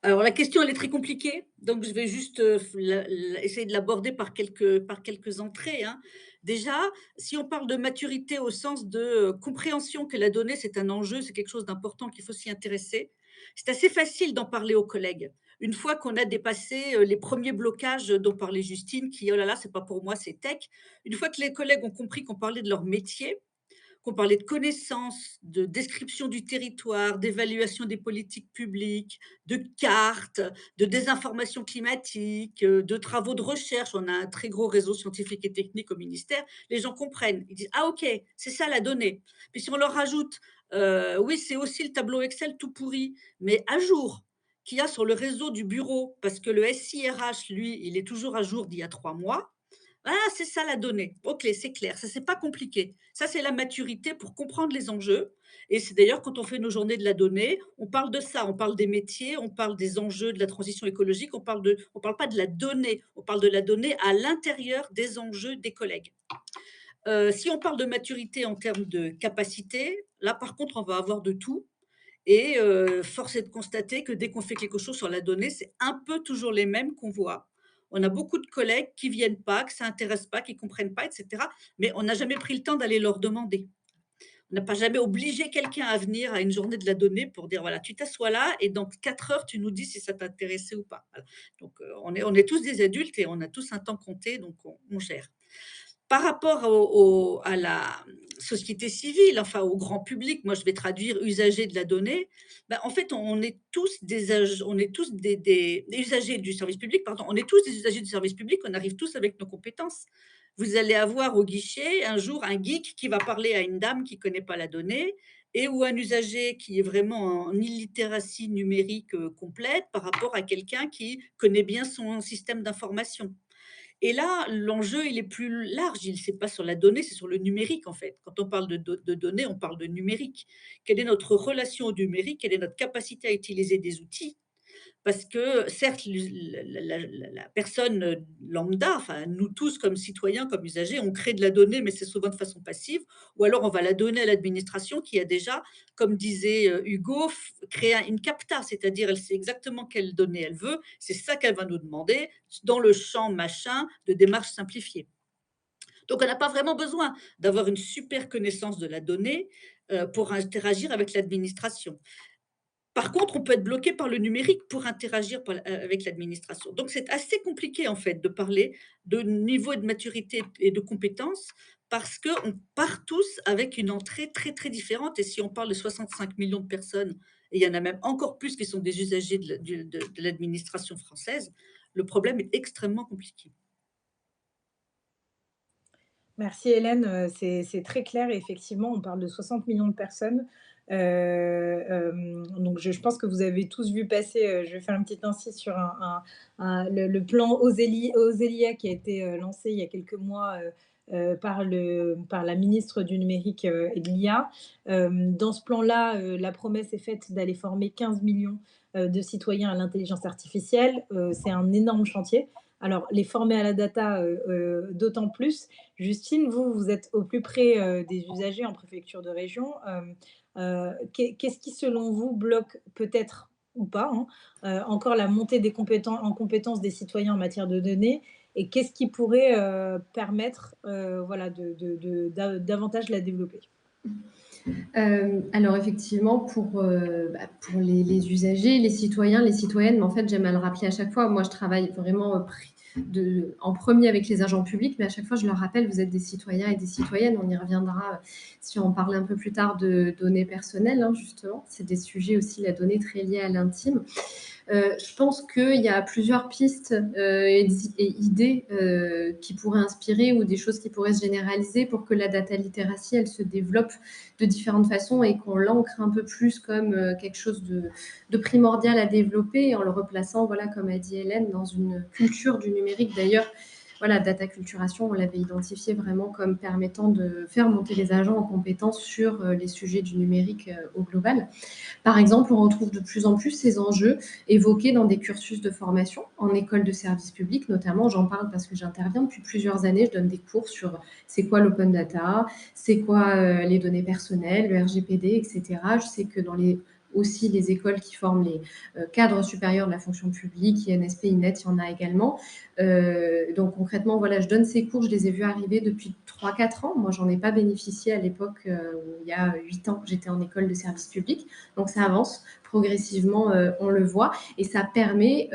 [SPEAKER 4] Alors la question, elle est très compliquée, donc je vais juste, essayer de l'aborder par quelques entrées, hein. Déjà, si on parle de maturité au sens de, compréhension que la donnée, c'est un enjeu, c'est quelque chose d'important, qu'il faut s'y intéresser, c'est assez facile d'en parler aux collègues. Une fois qu'on a dépassé, les premiers blocages dont parlait Justine qui: «Oh là là, c'est pas pour moi, c'est tech». Une fois que les collègues ont compris qu'on parlait de leur métier, qu'on parlait de connaissances, de description du territoire, d'évaluation des politiques publiques, de cartes, de désinformation climatique, de travaux de recherche. On a un très gros réseau scientifique et technique au ministère. Les gens comprennent. Ils disent: «Ah OK, c'est ça la donnée». Puis si on leur rajoute, oui, c'est aussi le tableau Excel tout pourri, mais à jour, qu'il y a sur le réseau du bureau, parce que le SIRH, lui, il est toujours à jour d'il y a 3 mois. Ah, c'est ça la donnée. OK, c'est clair, ça c'est pas compliqué. Ça, c'est la maturité pour comprendre les enjeux et c'est d'ailleurs quand on fait nos journées de la donnée, on parle de ça, on parle des métiers, on parle des enjeux de la transition écologique, on parle pas de la donnée, on parle de la donnée à l'intérieur des enjeux des collègues. Si on parle de maturité en termes de capacité, là par contre, on va avoir de tout Et force est de constater que dès qu'on fait quelque chose sur la donnée, c'est un peu toujours les mêmes qu'on voit. On a beaucoup de collègues qui viennent pas, que ça intéresse pas, qui comprennent pas, et cetera, mais on n'a jamais pris le temps d'aller leur demander. On n'a pas jamais obligé quelqu'un à venir à une journée de la donnée pour dire: «Voilà, tu t'assois là et dans 4 heures, tu nous dis si ça t'intéressait ou pas». Voilà. Donc on est tous des adultes et on a tous un temps compté, donc on gère. Par rapport à la société civile, enfin au grand public, moi je vais traduire usagers de la donnée, bah, en fait on est tous on est tous des usagers du service public, pardon, on est tous des usagers du service public, on arrive tous avec nos compétences. Vous allez avoir au guichet un jour un geek qui va parler à une dame qui ne connaît pas la donnée et ou un usager qui est vraiment en illittératie numérique, complète par rapport à quelqu'un qui connaît bien son système d'information. Et là, l'enjeu, il est plus large. C'est pas sur la donnée, c'est sur le numérique, en fait. Quand on parle de données, on parle de numérique. Quelle est notre relation au numérique? Quelle est notre capacité à utiliser des outils? Parce que certes, la personne, lambda, enfin nous tous comme citoyens, comme usagers, on crée de la donnée, mais c'est souvent de façon passive ou alors on va la donner à l'administration qui a déjà, comme disait, Hugo, f créé une CAPTA, c'est-à-dire elle sait exactement quelles données elle veut, c'est ça qu'elle va nous demander dans le champ machin de démarche simplifiée. Donc on n'a pas vraiment besoin d'avoir une super connaissance de la donnée, pour interagir avec l'administration. Par contre, on peut être bloqué par le numérique pour interagir avec l'administration. Donc c'est assez compliqué en fait de parler de niveau de maturité et de compétences parce qu'on part tous avec une entrée très, très différente et si on parle de 65 millions de personnes et il y en a même encore plus qui sont des usagers de l'administration française, le problème est extrêmement compliqué.
[SPEAKER 2] Merci Hélène, c'est très clair et effectivement, on parle de 60 millions de personnes. Donc je pense que vous avez tous vu passer, je vais faire une petite incise sur le plan Osélia qui a été, lancé il y a quelques mois, par la ministre du numérique, et de l'IA. Dans ce plan-là, la promesse est faite d'aller former 15 millions de citoyens à l'intelligence artificielle. C'est un énorme chantier. Alors les former à la data, d'autant plus. Justine, vous êtes au plus près, des usagers en préfecture de région. Qu'est-ce qui, selon vous, bloque peut-être ou pas, hein, encore la montée des compétences des citoyens en matière de données? Et qu'est-ce qui pourrait, permettre, voilà, davantage la développer?
[SPEAKER 5] Alors effectivement, pour les usagers, les citoyens, les citoyennes, mais en fait, j'aime à le rappeler à chaque fois, moi je travaille vraiment en premier avec les agents publics, mais à chaque fois je leur rappelle, vous êtes des citoyens et des citoyennes, on y reviendra si on parle un peu plus tard de données personnelles, hein, justement, c'est des sujets aussi, la donnée très liée à l'intime. Je pense qu'il y a plusieurs pistes et idées qui pourraient inspirer ou des choses qui pourraient se généraliser pour que la data literacy, elle se développe de différentes façons et qu'on l'ancre un peu plus comme quelque chose de primordial à développer en le replaçant, voilà, comme a dit Hélène, dans une culture du numérique. D'ailleurs, voilà, data culturation, on l'avait identifié vraiment comme permettant de faire monter les agents en compétences sur les sujets du numérique au global. Par exemple, on retrouve de plus en plus ces enjeux évoqués dans des cursus de formation en école de service public, notamment. J'en parle parce que j'interviens depuis plusieurs années. Je donne des cours sur c'est quoi l'open data, c'est quoi les données personnelles, le RGPD, etc. Je sais que dans aussi les écoles qui forment les cadres supérieurs de la fonction publique, INSP, INET, il y en a également. Donc concrètement, voilà, je donne ces cours, je les ai vus arriver depuis 3-4 ans. Moi, j'en ai pas bénéficié à l'époque où il y a 8 ans que j'étais en école de service public. Donc ça avance progressivement, on le voit, et ça permet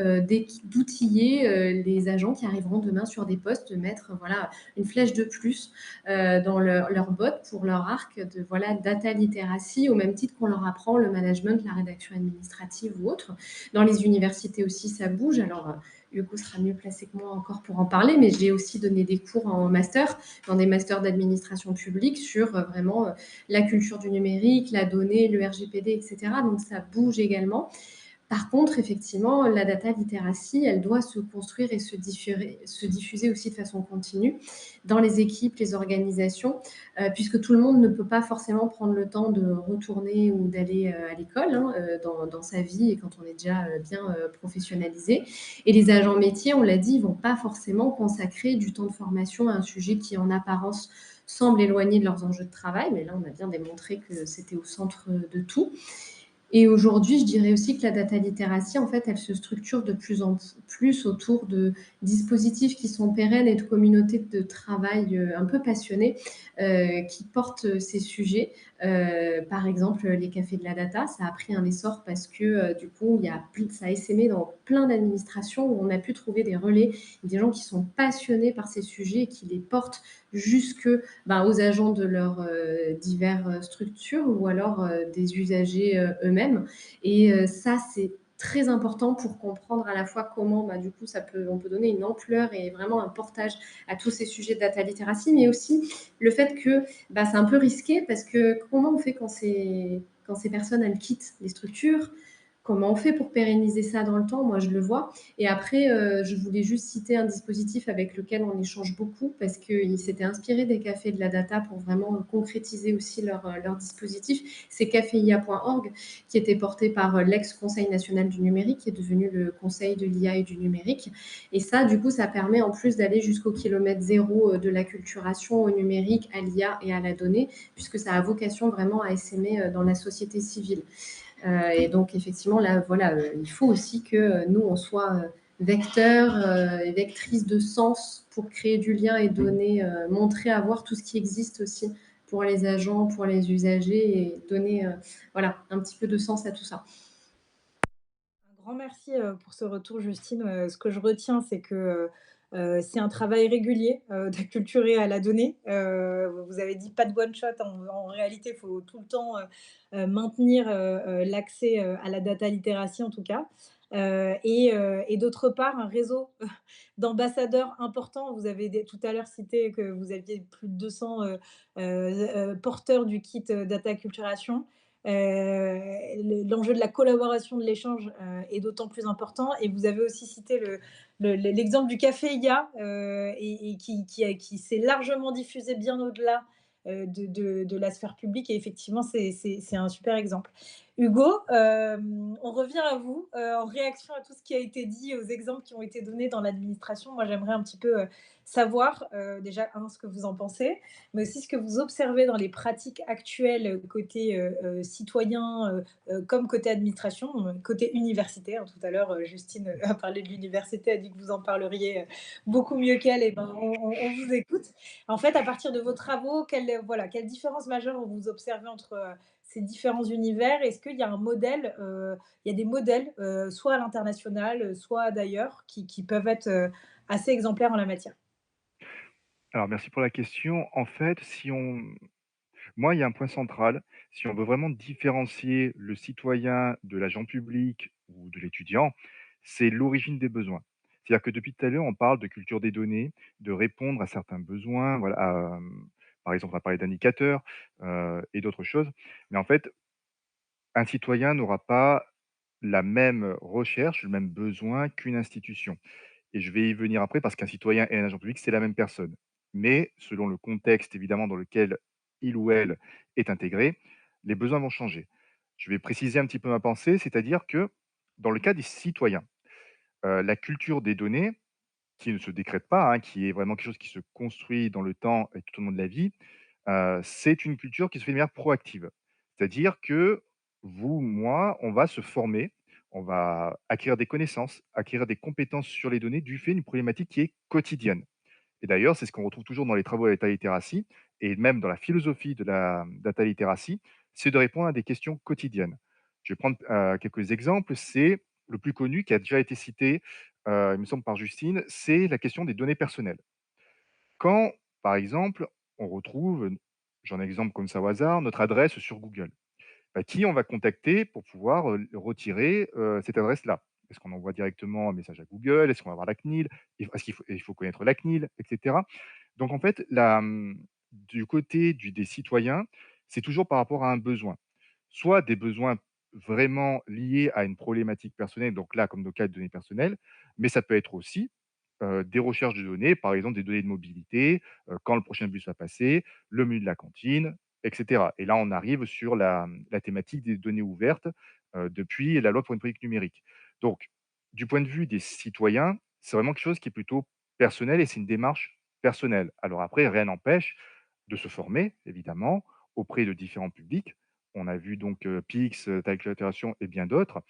[SPEAKER 5] d'outiller les agents qui arriveront demain sur des postes, de mettre voilà, une flèche de plus dans leur botte pour leur arc de voilà, data literacy, au même titre qu'on leur apprend le management, la rédaction administrative ou autre. Dans les universités aussi, ça bouge. Alors, Hugo sera mieux placé que moi encore pour en parler, mais j'ai aussi donné des cours en master, dans des masters d'administration publique sur vraiment la culture du numérique, la donnée, le RGPD, etc. Donc ça bouge également. Par contre, effectivement, la data literacy, elle doit se construire et se diffuser aussi de façon continue dans les équipes, les organisations, puisque tout le monde ne peut pas forcément prendre le temps de retourner ou d'aller à l'école hein, dans sa vie et quand on est déjà bien professionnalisé. Et les agents métiers, on l'a dit, ils ne vont pas forcément consacrer du temps de formation à un sujet qui, en apparence, semble éloigné de leurs enjeux de travail, mais là, on a bien démontré que c'était au centre de tout. Et aujourd'hui, je dirais aussi que la data littératie, en fait, elle se structure de plus en plus autour de dispositifs qui sont pérennes et de communautés de travail un peu passionnées qui portent ces sujets. Par exemple, les cafés de la data, ça a pris un essor parce que du coup, ça a essaimé dans plein d'administrations où on a pu trouver des relais, des gens qui sont passionnés par ces sujets et qui les portent jusque aux agents de leurs diverses structures ou alors des usagers eux-mêmes. Et ça, c'est très important pour comprendre à la fois comment, du coup, on peut donner une ampleur et vraiment un portage à tous ces sujets de data littératie, mais aussi le fait que c'est un peu risqué parce que comment on fait quand ces personnes, elles quittent les structures? Comment on fait pour pérenniser ça dans le temps? Moi, je le vois. Et après, je voulais juste citer un dispositif avec lequel on échange beaucoup parce qu'ils s'étaient inspirés des cafés de la data pour vraiment concrétiser aussi leur dispositif. C'est caféia.org qui était porté par l'ex-Conseil national du numérique, qui est devenu le Conseil de l'IA et du numérique. Et ça, du coup, ça permet en plus d'aller jusqu'au kilomètre zéro de l'acculturation au numérique, à l'IA et à la donnée, puisque ça a vocation vraiment à essaimer dans la société civile. Et donc, effectivement, là, voilà, il faut aussi que nous, on soit vecteurs et vectrices de sens pour créer du lien et donner, montrer, avoir tout ce qui existe aussi pour les agents, pour les usagers et donner voilà, un petit peu de sens à tout ça.
[SPEAKER 2] Un grand merci, pour ce retour Justine. Ce que je retiens, c'est que, c'est un travail régulier, d'acculturer à la donnée. Vous avez dit pas de one shot. En réalité, il faut tout le temps, maintenir, l'accès, à la data littératie en tout cas. Et d'autre part, un réseau d'ambassadeurs importants. Vous avez tout à l'heure cité que vous aviez plus de 200 porteurs du kit data acculturation. L'enjeu de la collaboration, de l'échange est d'autant plus important. Et vous avez aussi cité l'exemple du café IA et qui s'est largement diffusé bien au-delà de la sphère publique. Et effectivement, c'est un super exemple. Hugo, on revient à vous en réaction à tout ce qui a été dit, aux exemples qui ont été donnés dans l'administration. Moi, j'aimerais un petit peu savoir déjà, ce que vous en pensez, mais aussi ce que vous observez dans les pratiques actuelles côté citoyen comme côté administration, côté universitaire. Tout à l'heure, Justine a parlé de l'université, a dit que vous en parleriez beaucoup mieux qu'elle. Et ben, on vous écoute. En fait, à partir de vos travaux, quelle différence majeure vous observez entre ces différents univers? Est-ce qu'il y a un modèle, il y a des modèles, soit à l'international, soit d'ailleurs, qui peuvent être assez exemplaires en la matière?
[SPEAKER 3] Alors merci pour la question. En fait, moi, il y a un point central. Si on veut vraiment différencier le citoyen de l'agent public ou de l'étudiant, c'est l'origine des besoins. C'est-à-dire que depuis tout à l'heure, on parle de culture des données, de répondre à certains besoins. Voilà, par exemple, on va parler d'indicateurs et d'autres choses. Mais en fait, un citoyen n'aura pas la même recherche, le même besoin qu'une institution. Et je vais y venir après parce qu'un citoyen et un agent public, c'est la même personne. Mais selon le contexte évidemment dans lequel il ou elle est intégré, les besoins vont changer. Je vais préciser un petit peu ma pensée, c'est-à-dire que dans le cas des citoyens, la culture des données, qui ne se décrète pas, hein, qui est vraiment quelque chose qui se construit dans le temps et tout au long de la vie, c'est une culture qui se fait de manière proactive. C'est-à-dire que vous, moi, on va se former, on va acquérir des connaissances, acquérir des compétences sur les données du fait d'une problématique qui est quotidienne. Et d'ailleurs, c'est ce qu'on retrouve toujours dans les travaux de la data littératie et même dans la philosophie de la data littératie, c'est de répondre à des questions quotidiennes. Je vais prendre quelques exemples. C'est le plus connu qui a déjà été cité, il me semble par Justine, c'est la question des données personnelles. Quand, par exemple, on retrouve, j'en ai un exemple comme ça au hasard, notre adresse sur Google, qui on va contacter pour pouvoir retirer cette adresse-là? Est-ce qu'on envoie directement un message à Google? Est-ce qu'on va voir la CNIL? Est-ce qu'il faut connaître la CNIL, etc. Donc en fait, du côté des citoyens, c'est toujours par rapport à un besoin. Soit des besoins vraiment liés à une problématique personnelle, donc là, comme nos cas de données personnelles, mais ça peut être aussi des recherches de données, par exemple des données de mobilité, quand le prochain bus va passer, le menu de la cantine, etc. Et là, on arrive sur la thématique des données ouvertes depuis la loi pour une politique numérique. Donc, du point de vue des citoyens, c'est vraiment quelque chose qui est plutôt personnel et c'est une démarche personnelle. Alors après, rien n'empêche de se former, évidemment, auprès de différents publics On a vu donc Pix, Calculation et bien d'autres.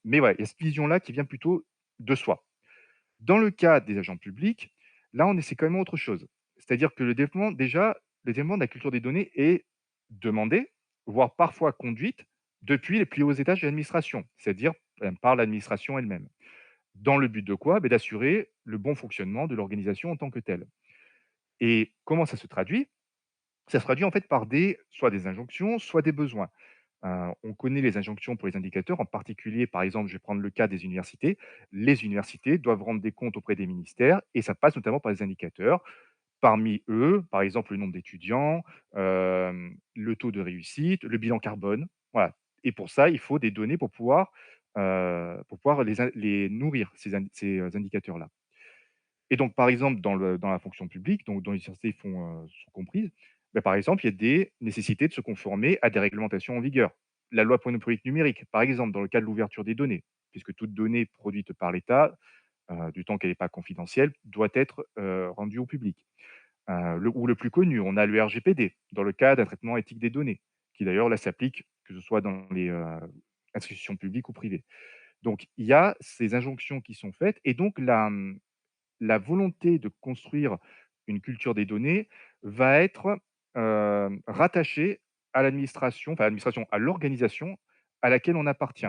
[SPEAKER 3] Mais ouais, il y a cette vision-là qui vient plutôt de soi. Dans le cas des agents publics, là, on essaie quand même autre chose. C'est-à-dire que le développement de la culture des données est demandé, voire parfois conduite, depuis les plus hauts étages de l'administration, c'est-à-dire par l'administration elle-même. Dans le but de quoi? D'assurer le bon fonctionnement de l'organisation en tant que telle. Et comment ça se traduit? Ça se traduit en fait par soit des injonctions, soit des besoins. On connaît les injonctions pour les indicateurs, en particulier, par exemple, je vais prendre le cas des universités. Les universités doivent rendre des comptes auprès des ministères et ça passe notamment par les indicateurs. Parmi eux, par exemple, le nombre d'étudiants, le taux de réussite, le bilan carbone. Voilà. Et pour ça, il faut des données pour pouvoir les nourrir, ces indicateurs-là. Et donc, par exemple, dans la fonction publique, donc dont les universités sont comprises, bah, par exemple, il y a des nécessités de se conformer à des réglementations en vigueur. La loi pour une politique numérique, par exemple, dans le cas de l'ouverture des données, puisque toute donnée produite par l'État, du temps qu'elle n'est pas confidentielle, doit être rendue au public. Ou le plus connu, on a le RGPD, dans le cas d'un traitement éthique des données, qui d'ailleurs là s'applique, que ce soit dans les institutions publiques ou privées. Donc il y a ces injonctions qui sont faites, et donc la volonté de construire une culture des données va être rattachée à l'administration, enfin à l'administration, à l'organisation à laquelle on appartient.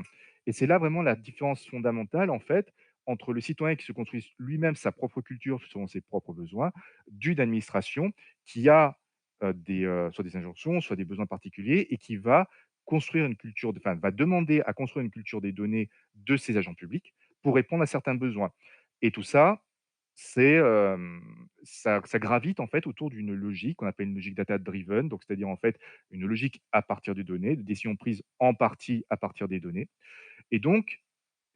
[SPEAKER 3] Et c'est là vraiment la différence fondamentale, en fait, entre le citoyen qui se construit lui-même sa propre culture selon ses propres besoins, d'une administration qui a soit des injonctions, soit des besoins particuliers, et qui va construire une culture, enfin, va demander à construire une culture des données de ses agents publics pour répondre à certains besoins. Et tout ça, ça gravite en fait autour d'une logique qu'on appelle une logique data driven, donc c'est-à-dire en fait une logique à partir des données, de décisions prises en partie à partir des données. Et donc,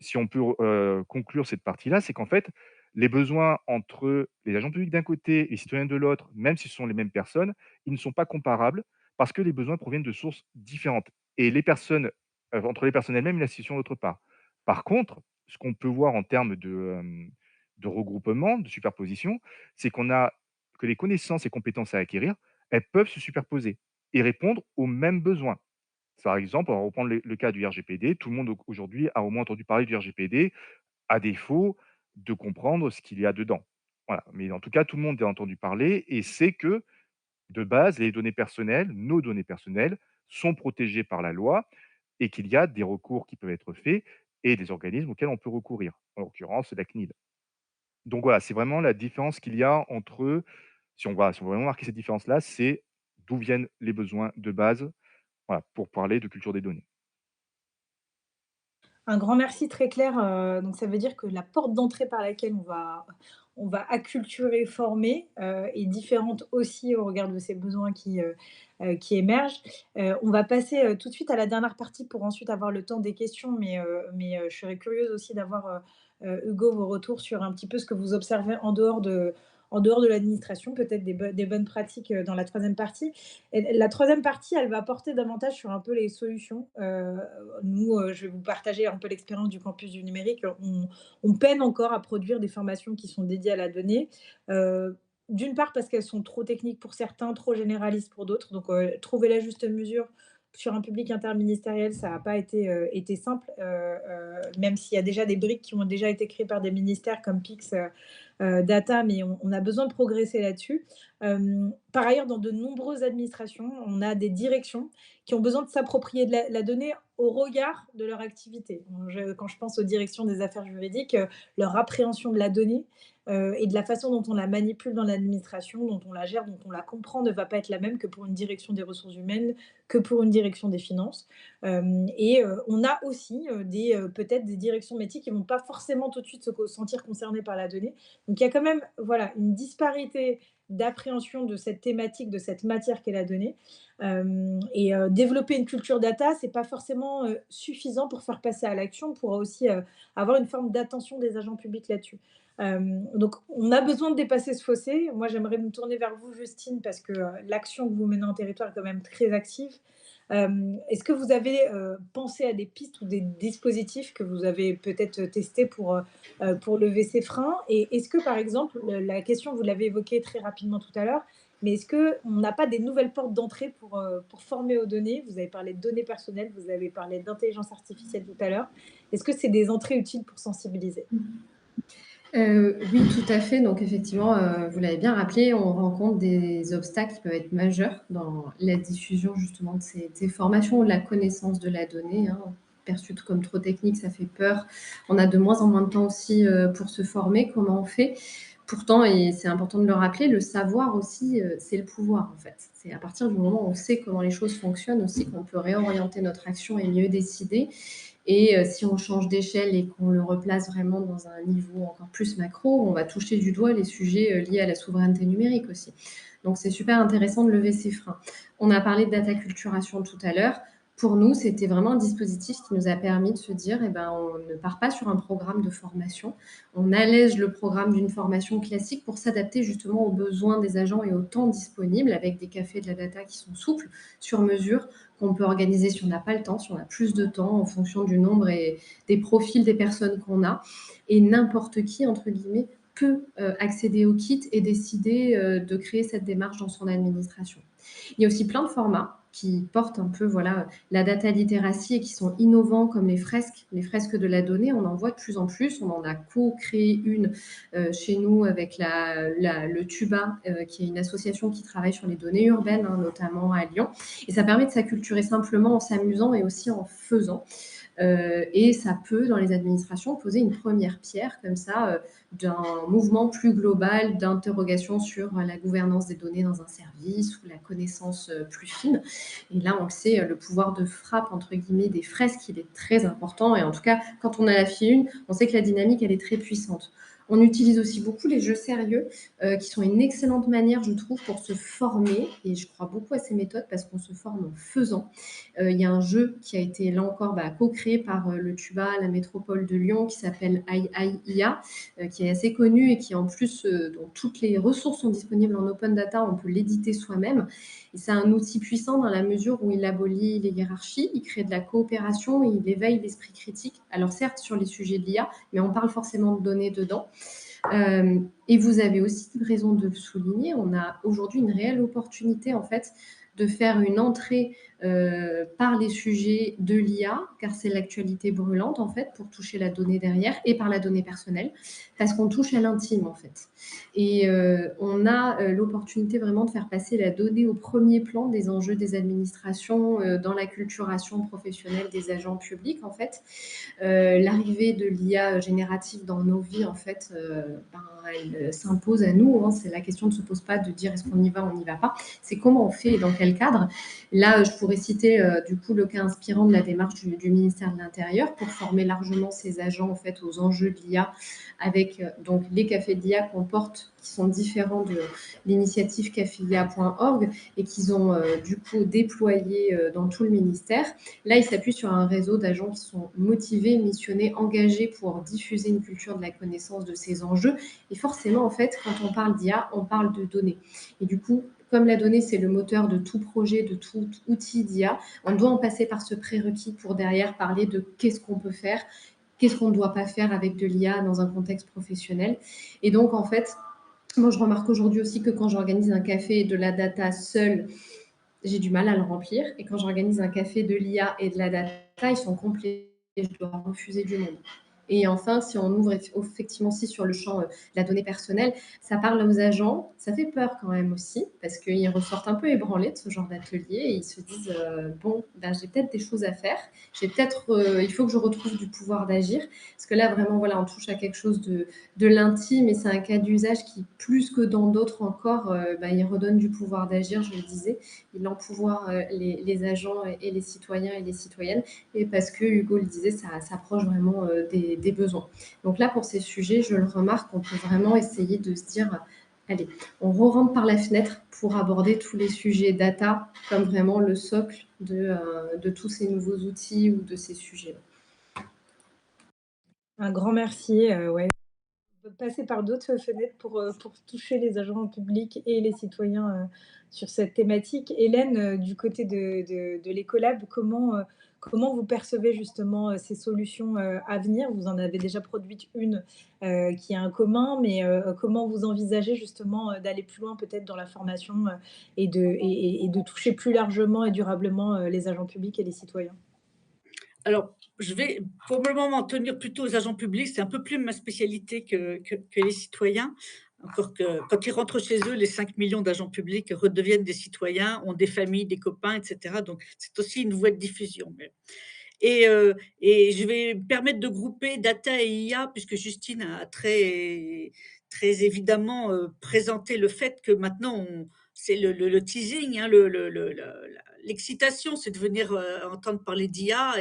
[SPEAKER 3] si on peut conclure cette partie-là, c'est qu'en fait, les besoins entre les agents publics d'un côté et les citoyens de l'autre, même si ce sont les mêmes personnes, ils ne sont pas comparables parce que les besoins proviennent de sources différentes. Et les personnes, entre les personnes elles-mêmes et l'institution d'autre part. Par contre, ce qu'on peut voir en termes de regroupement, de superposition, c'est que les connaissances et compétences à acquérir, elles peuvent se superposer et répondre aux mêmes besoins. Par exemple, on va reprendre le cas du RGPD. Tout le monde aujourd'hui a au moins entendu parler du RGPD, à défaut de comprendre ce qu'il y a dedans. Voilà. Mais en tout cas, tout le monde a entendu parler et sait que, de base, les données personnelles, nos données personnelles, sont protégées par la loi et qu'il y a des recours qui peuvent être faits et des organismes auxquels on peut recourir. En l'occurrence, la CNIL. Donc voilà, c'est vraiment la différence qu'il y a entre, si on veut vraiment marquer cette différence-là, c'est d'où viennent les besoins de base, voilà, pour parler de culture des données.
[SPEAKER 2] Un grand merci très clair, donc ça veut dire que la porte d'entrée par laquelle on va acculturer, former, est différente aussi au regard de ces besoins qui émergent. On va passer, tout de suite à la dernière partie pour ensuite avoir le temps des questions, mais je serais curieuse aussi d'avoir, Hugo, vos retours sur un petit peu ce que vous observez en dehors de l'administration, peut-être des bonnes pratiques, dans la troisième partie. Et la troisième partie, elle va porter davantage sur un peu les solutions. Nous, je vais vous partager un peu l'expérience du campus du numérique. On peine encore à produire des formations qui sont dédiées à la donnée. D'une part parce qu'elles sont trop techniques pour certains, trop généralistes pour d'autres. Donc, trouver la juste mesure sur un public interministériel, ça n'a pas été simple, même s'il y a déjà des briques qui ont déjà été créées par des ministères comme Pix, Data, mais on a besoin de progresser là-dessus. Par ailleurs, dans de nombreuses administrations, on a des directions qui ont besoin de s'approprier de la donnée au regard de leur activité. Quand je pense aux directions des affaires juridiques, leur appréhension de la donnée, et de la façon dont on la manipule dans l'administration, dont on la gère, dont on la comprend, ne va pas être la même que pour une direction des ressources humaines, que pour une direction des finances. On a aussi peut-être des directions métiers qui ne vont pas forcément tout de suite se sentir concernées par la donnée. Donc il y a quand même voilà, une disparité d'appréhension de cette thématique, de cette matière qu'est la donnée. Développer une culture data, c'est pas forcément suffisant pour faire passer à l'action. On pourra aussi avoir une forme d'attention des agents publics là-dessus. Donc, on a besoin de dépasser ce fossé. Moi, j'aimerais me tourner vers vous, Justine, parce que l'action que vous menez en territoire est quand même très active. Est-ce que vous avez pensé à des pistes ou des dispositifs que vous avez peut-être testés pour lever ces freins? Et est-ce que, par exemple, la question, vous l'avez évoquée très rapidement tout à l'heure, Mais est-ce qu'on n'a pas des nouvelles portes d'entrée pour former aux données? Vous avez parlé de données personnelles, vous avez parlé d'intelligence artificielle tout à l'heure. Est-ce que c'est des entrées utiles pour sensibiliser?
[SPEAKER 5] Oui, tout à fait. Donc effectivement, vous l'avez bien rappelé, on rencontre des obstacles qui peuvent être majeurs dans la diffusion justement de ces formations ou de la connaissance de la donnée, hein. Perçue comme trop technique, ça fait peur. On a de moins en moins de temps aussi, pour se former. Comment on fait? Pourtant, et c'est important de le rappeler, le savoir aussi, c'est le pouvoir en fait. C'est à partir du moment où on sait comment les choses fonctionnent aussi qu'on peut réorienter notre action et mieux décider. Et si on change d'échelle et qu'on le replace vraiment dans un niveau encore plus macro, on va toucher du doigt les sujets liés à la souveraineté numérique aussi. Donc c'est super intéressant de lever ces freins. On a parlé de data culturation tout à l'heure. Pour nous, c'était vraiment un dispositif qui nous a permis de se dire, eh ben, on ne part pas sur un programme de formation, on allège le programme d'une formation classique pour s'adapter justement aux besoins des agents et au temps disponible, avec des cafés de la data qui sont souples, sur mesure, qu'on peut organiser si on n'a pas le temps, si on a plus de temps, en fonction du nombre et des profils des personnes qu'on a. Et n'importe qui, entre guillemets, peut accéder au kit et décider de créer cette démarche dans son administration. Il y a aussi plein de formats qui portent un peu voilà, la data littératie et qui sont innovants comme les fresques de la donnée. On en voit de plus en plus. On en a co-créé une chez nous avec le TUBA, qui est une association qui travaille sur les données urbaines, hein, notamment à Lyon. Et ça permet de s'acculturer simplement en s'amusant et aussi en faisant. Et ça peut, dans les administrations, poser une première pierre comme ça d'un mouvement plus global d'interrogation sur la gouvernance des données dans un service ou la connaissance plus fine. Et là, on le sait, le pouvoir de frappe, entre guillemets, des fresques, il est très important. Et en tout cas, quand on a la FI1, on sait que la dynamique, elle est très puissante. On utilise aussi beaucoup les jeux sérieux, qui sont une excellente manière, je trouve, pour se former. Et je crois beaucoup à ces méthodes parce qu'on se forme en faisant. Il y a un jeu qui a été, là encore, co-créé par le TUBA, la métropole de Lyon, qui s'appelle IA, qui est assez connu et qui, en plus, dont toutes les ressources sont disponibles en open data, on peut l'éditer soi-même. Et c'est un outil puissant dans la mesure où il abolit les hiérarchies, il crée de la coopération et il éveille l'esprit critique. Alors certes, sur les sujets de l'IA, mais on parle forcément de données dedans. Et vous avez aussi raison de le souligner, on a aujourd'hui une réelle opportunité en fait de faire une entrée par les sujets de l'IA, car c'est l'actualité brûlante en fait pour toucher la donnée derrière, et par la donnée personnelle, parce qu'on touche à l'intime en fait. Et on a l'opportunité vraiment de faire passer la donnée au premier plan des enjeux des administrations dans la culturation professionnelle des agents publics en fait. L'arrivée de l'IA générative dans nos vies, en fait, elle s'impose à nous, hein. C'est la question ne se pose pas de dire est-ce qu'on y va, on n'y va pas. C'est comment on fait et dans quel cadre. Là, je pourrais citer du coup le cas inspirant de la démarche du ministère de l'Intérieur pour former largement ses agents en fait aux enjeux de l'IA avec donc les cafés de l'IA qu'on porte, qui sont différents de l'initiative caféia.org et qu'ils ont du coup déployé dans tout le ministère. Là, ils s'appuient sur un réseau d'agents qui sont motivés, missionnés, engagés pour diffuser une culture de la connaissance de ces enjeux. Et forcément, en fait, quand on parle d'IA, on parle de données. Et du coup, comme la donnée, c'est le moteur de tout projet, de tout outil d'IA, on doit en passer par ce prérequis pour derrière parler de qu'est-ce qu'on peut faire, qu'est-ce qu'on ne doit pas faire avec de l'IA dans un contexte professionnel. Et donc, en fait, moi, je remarque aujourd'hui aussi que quand j'organise un café et de la data seule, j'ai du mal à le remplir. Et quand j'organise un café de l'IA et de la data, ils sont complets. Je dois refuser du monde. Et enfin, si on ouvre effectivement aussi sur le champ de la donnée personnelle, ça parle aux agents, ça fait peur quand même aussi, parce qu'ils ressortent un peu ébranlés de ce genre d'atelier et ils se disent bon, j'ai peut-être des choses à faire, il faut que je retrouve du pouvoir d'agir, parce que là vraiment, voilà, on touche à quelque chose de l'intime et c'est un cas d'usage qui, plus que dans d'autres encore, il redonne du pouvoir d'agir, je le disais, il empouvoir les agents et les citoyens et les citoyennes, et parce que Hugo le disait, ça s'approche vraiment des besoins. Donc là, pour ces sujets, je le remarque, on peut vraiment essayer de se dire, allez, on re-rentre par la fenêtre pour aborder tous les sujets data comme vraiment le socle de tous ces nouveaux outils ou de ces sujets.
[SPEAKER 2] Un grand merci. Ouais. On peut passer par d'autres fenêtres pour toucher les agents publics et les citoyens sur cette thématique. Hélène, du côté de l'Ecolab, comment Comment vous percevez justement, ces solutions, à venir? Vous en avez déjà produite une, qui est un commun, mais comment vous envisagez justement, d'aller plus loin peut-être dans la formation, et de toucher plus largement et durablement, les agents publics et les citoyens?
[SPEAKER 4] Alors, je vais pour le moment m'en tenir plutôt aux agents publics. C'est un peu plus ma spécialité que les citoyens. Encore que quand ils rentrent chez eux, les 5 millions d'agents publics redeviennent des citoyens, ont des familles, des copains, et cetera. Donc c'est aussi une voie de diffusion. Et je vais me permettre de grouper data et IA puisque Justine a très évidemment, présenté le fait que maintenant c'est le teasing, hein, l'excitation, c'est de venir, entendre parler d'IA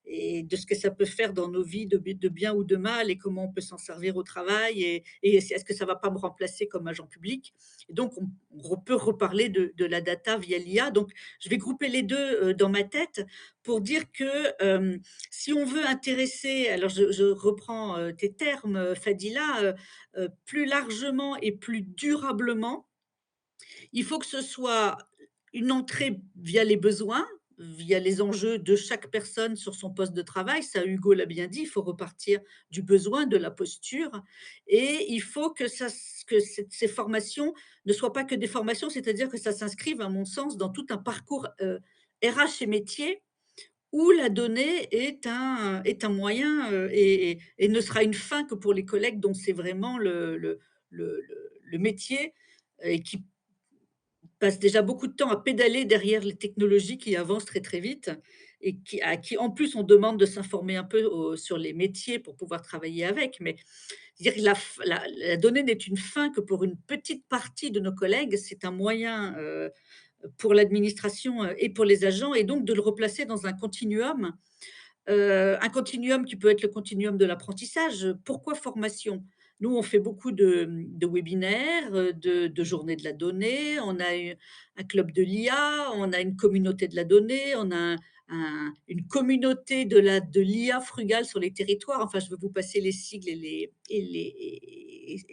[SPEAKER 4] et de ce que ça peut faire dans nos vies de bien ou de mal et comment on peut s'en servir au travail et est-ce que ça va pas me remplacer comme agent public? Et donc on peut reparler de la data via l'IA. Donc je vais grouper les 2 dans ma tête pour dire que, si on veut intéresser alors je reprends, tes termes, Fadila, plus largement et plus durablement, il faut que ce soit une entrée via les besoins, via les enjeux de chaque personne sur son poste de travail. Ça, Hugo l'a bien dit, il faut repartir du besoin, de la posture et il faut que ces formations ne soient pas que des formations, c'est-à-dire que ça s'inscrive, à mon sens, dans tout un parcours, RH et métier où la donnée est un moyen, et ne sera une fin que pour les collègues dont c'est vraiment le métier et qui passent déjà beaucoup de temps à pédaler derrière les technologies qui avancent très, très vite et à qui, en plus, on demande de s'informer un peu sur les métiers pour pouvoir travailler avec. Mais dire que la donnée n'est une fin que pour une petite partie de nos collègues, c'est un moyen pour l'administration et pour les agents, et donc de le replacer dans un continuum qui peut être le continuum de l'apprentissage. Pourquoi formation? Nous, on fait beaucoup de webinaires, de journées de la donnée, on a un club de l'IA, on a une communauté de la donnée, on a une communauté de l'IA frugale sur les territoires. Enfin, je vais vous passer les sigles et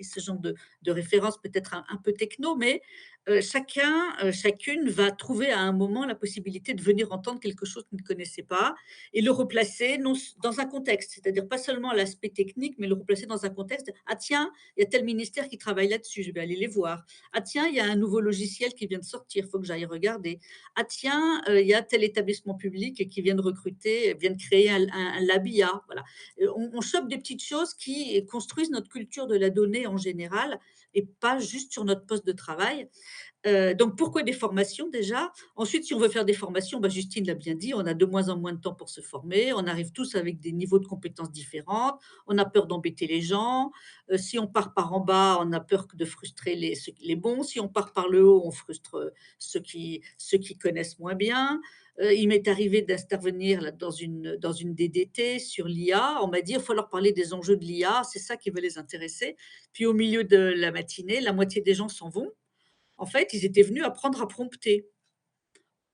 [SPEAKER 4] ce genre de références peut-être un peu techno, mais chacune va trouver à un moment la possibilité de venir entendre quelque chose qu'elle ne connaissait pas et le replacer non s dans un contexte, c'est-à-dire pas seulement l'aspect technique, mais le replacer dans un contexte. «Ah tiens, il y a tel ministère qui travaille là-dessus, je vais aller les voir. Ah tiens, il y a un nouveau logiciel qui vient de sortir, il faut que j'aille regarder. Ah tiens, il y a tel établissement public qui vient de recruter, vient de créer un lab IA». Voilà. On chope des petites choses qui construisent notre culture de la donnée en général et pas juste sur notre poste de travail. Donc pourquoi des formations déjà? Ensuite, si on veut faire des formations, bah, Justine l'a bien dit, on a de moins en moins de temps pour se former, on arrive tous avec des niveaux de compétences différentes, on a peur d'embêter les gens, si on part par en bas, on a peur de frustrer les bons, si on part par le haut, on frustre, ceux qui connaissent moins bien. Il m'est arrivé d'intervenir là dans une DDT sur l'IA, on m'a dit: «Il faut leur parler des enjeux de l'IA, c'est ça qui va les intéresser». Puis au milieu de la matinée, la moitié des gens s'en vont. En fait, ils étaient venus apprendre à prompter.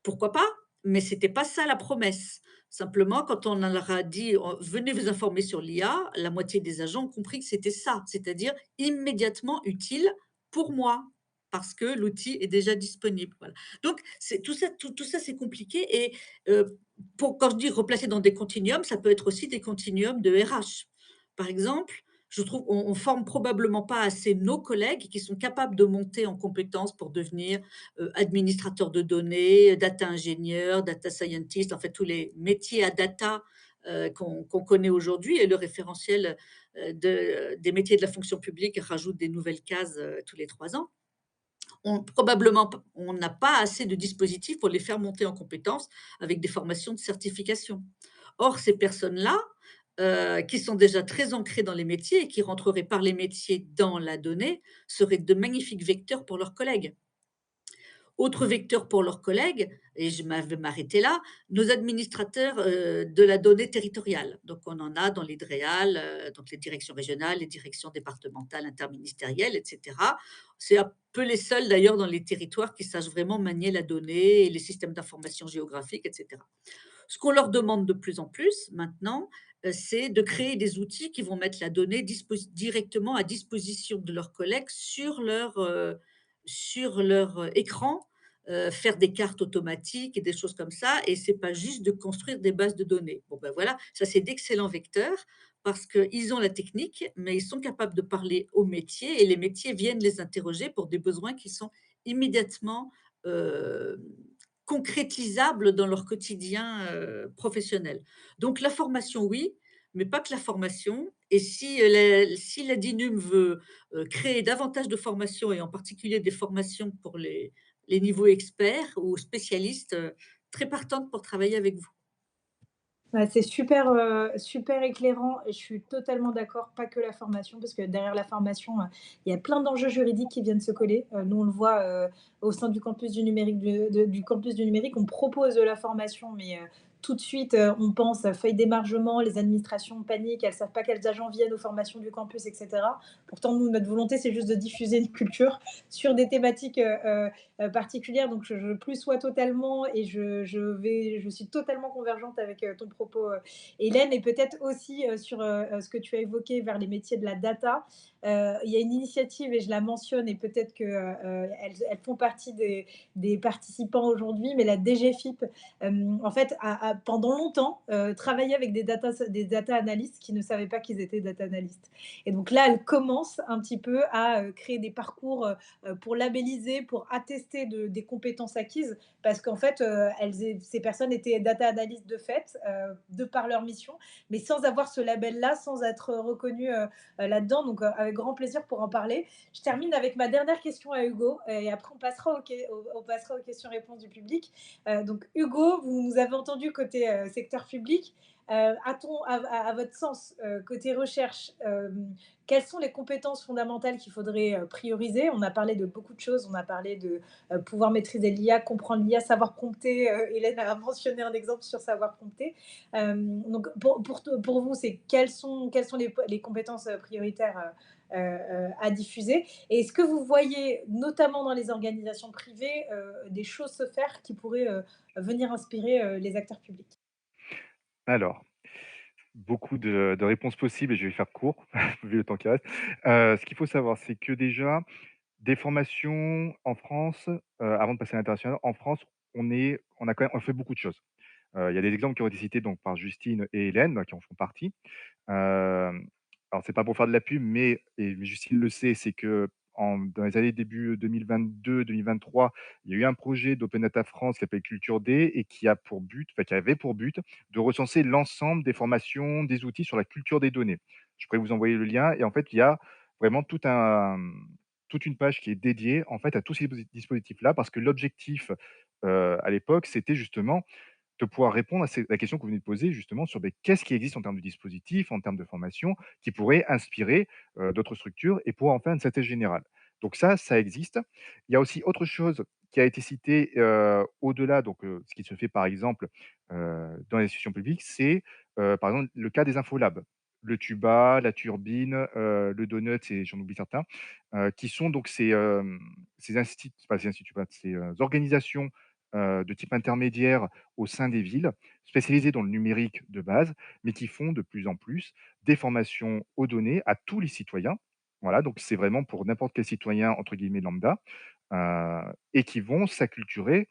[SPEAKER 4] Pourquoi pas? Mais c'était pas ça la promesse. Simplement, quand on leur a dit: «Venez vous informer sur l'IA», la moitié des agents ont compris que c'était ça, c'est-à-dire immédiatement utile pour moi, parce que l'outil est déjà disponible, voilà. Donc c'est tout ça, c'est compliqué et pour quand je dis replacer dans des continuums, ça peut être aussi des continuums de RH. Par exemple, je trouve on forme probablement pas assez nos collègues qui sont capables de monter en compétences pour devenir administrateur de données, data ingénieur, data scientist, en fait tous les métiers à data, qu'on connaît aujourd'hui, et le référentiel, des métiers de la fonction publique rajoute des nouvelles cases, tous les 3 ans. On n'a pas assez de dispositifs pour les faire monter en compétences avec des formations de certification. Or ces personnes-là, qui sont déjà très ancrées dans les métiers et qui rentreraient par les métiers dans la donnée, seraient de magnifiques vecteurs pour leurs collègues. Autre vecteur pour leurs collègues, et je vais m'arrêter là, nos administrateurs, de la donnée territoriale. Donc on en a dans les DREAL, donc les directions régionales, les directions départementales, interministérielles, et cetera. C'est un peu les seuls d'ailleurs dans les territoires qui sachent vraiment manier la donnée et les systèmes d'information géographique, et cetera. Ce qu'on leur demande de plus en plus maintenant, c'est de créer des outils qui vont mettre la donnée directement à disposition de leurs collègues sur leur écran, faire des cartes automatiques et des choses comme ça et c'est pas juste de construire des bases de données. Bon, ben, voilà, ça c'est d'excellents vecteurs parce qu'ils ont la technique, mais ils sont capables de parler aux métiers et les métiers viennent les interroger pour des besoins qui sont immédiatement, heu, concrétisables dans leur quotidien, professionnel. Donc la formation, oui, mais pas que la formation et si la DINUM veut, créer davantage de formations et en particulier des formations pour les niveaux experts ou spécialistes, très partante pour travailler avec vous.
[SPEAKER 2] Bah, c'est super, super éclairant et je suis totalement d'accord, pas que la formation, parce que derrière la formation, il y a plein d'enjeux juridiques qui viennent se coller. Nous, on le voit, au sein du campus du numérique du campus du numérique, on propose de la formation, mais tout de suite, on pense à feuille d'émargement, les administrations paniquent, elles savent pas quels agents viennent aux formations du campus et cetera. Pourtant, nous, notre volonté, c'est juste de diffuser une culture sur des thématiques, particulière. Donc, je plus sois totalement et je suis totalement convergente avec ton propos, Hélène, et peut-être aussi sur ce que tu as évoqué vers les métiers de la data. Il y a une initiative et je la mentionne et peut-être que elles font partie des participants aujourd'hui, mais la DGFIP, en fait, pendant longtemps travaillé avec des data analystes qui ne savaient pas qu'ils étaient data analystes. Et donc là, elle commence un petit peu à créer des parcours pour labelliser, pour attester des compétences acquises, parce qu'en fait, ces personnes étaient data analystes de fait, de par leur mission, mais sans avoir ce label-là, sans être reconnues là-dedans. Donc, avec grand plaisir pour en parler. Je termine avec ma dernière question à Hugo, et après, on passera aux questions-réponses du public. Donc, Hugo, vous nous avez entendu côté secteur public. À votre sens, côté recherche, quelles sont les compétences fondamentales qu'il faudrait prioriser? On a parlé de beaucoup de choses. On a parlé de pouvoir maîtriser l'IA, comprendre l'IA, savoir prompter. Hélène a mentionné un exemple sur savoir prompter. Donc, pour vous, c'est quelles sont les compétences prioritaires à diffuser? Et est-ce que vous voyez, notamment dans les organisations privées, des choses se faire qui pourraient venir inspirer les acteurs publics?
[SPEAKER 3] Alors, beaucoup de réponses possibles et je vais faire court, vu le temps qui reste. Ce qu'il faut savoir, c'est que déjà, des formations en France, avant de passer à l'international, en France, on fait beaucoup de choses. Il y a des exemples qui ont été cités donc par Justine et Hélène, bah, qui en font partie. Alors c'est pas pour faire de la pub, mais Justine le sait, c'est que dans les années début 2022-2023, il y a eu un projet d'Open Data France qui s'appelle Culture D et qui avait pour but de recenser l'ensemble des formations, des outils sur la culture des données. Je pourrais vous envoyer le lien et en fait, il y a vraiment toute une page qui est dédiée en fait à tous ces dispositifs-là parce que l'objectif, à l'époque, c'était justement de pouvoir répondre à la question que vous venez de poser justement sur ben, qu'est-ce qui existe en termes de dispositifs, en termes de formation, qui pourrait inspirer d'autres structures et pouvoir en faire une synthèse générale. Donc ça existe. Il y a aussi autre chose qui a été citée au-delà, donc ce qui se fait par exemple dans les institutions publiques, c'est par exemple le cas des infolabs. Le tuba, la turbine, le donut, et j'en oublie certains, qui sont donc ces instituts, pas ces instituts, pas, ces organisations de type intermédiaire au sein des villes, spécialisées dans le numérique de base, mais qui font de plus en plus des formations aux données à tous les citoyens. Voilà, donc c'est vraiment pour n'importe quel citoyen, entre guillemets, lambda, et qui vont s'acculturer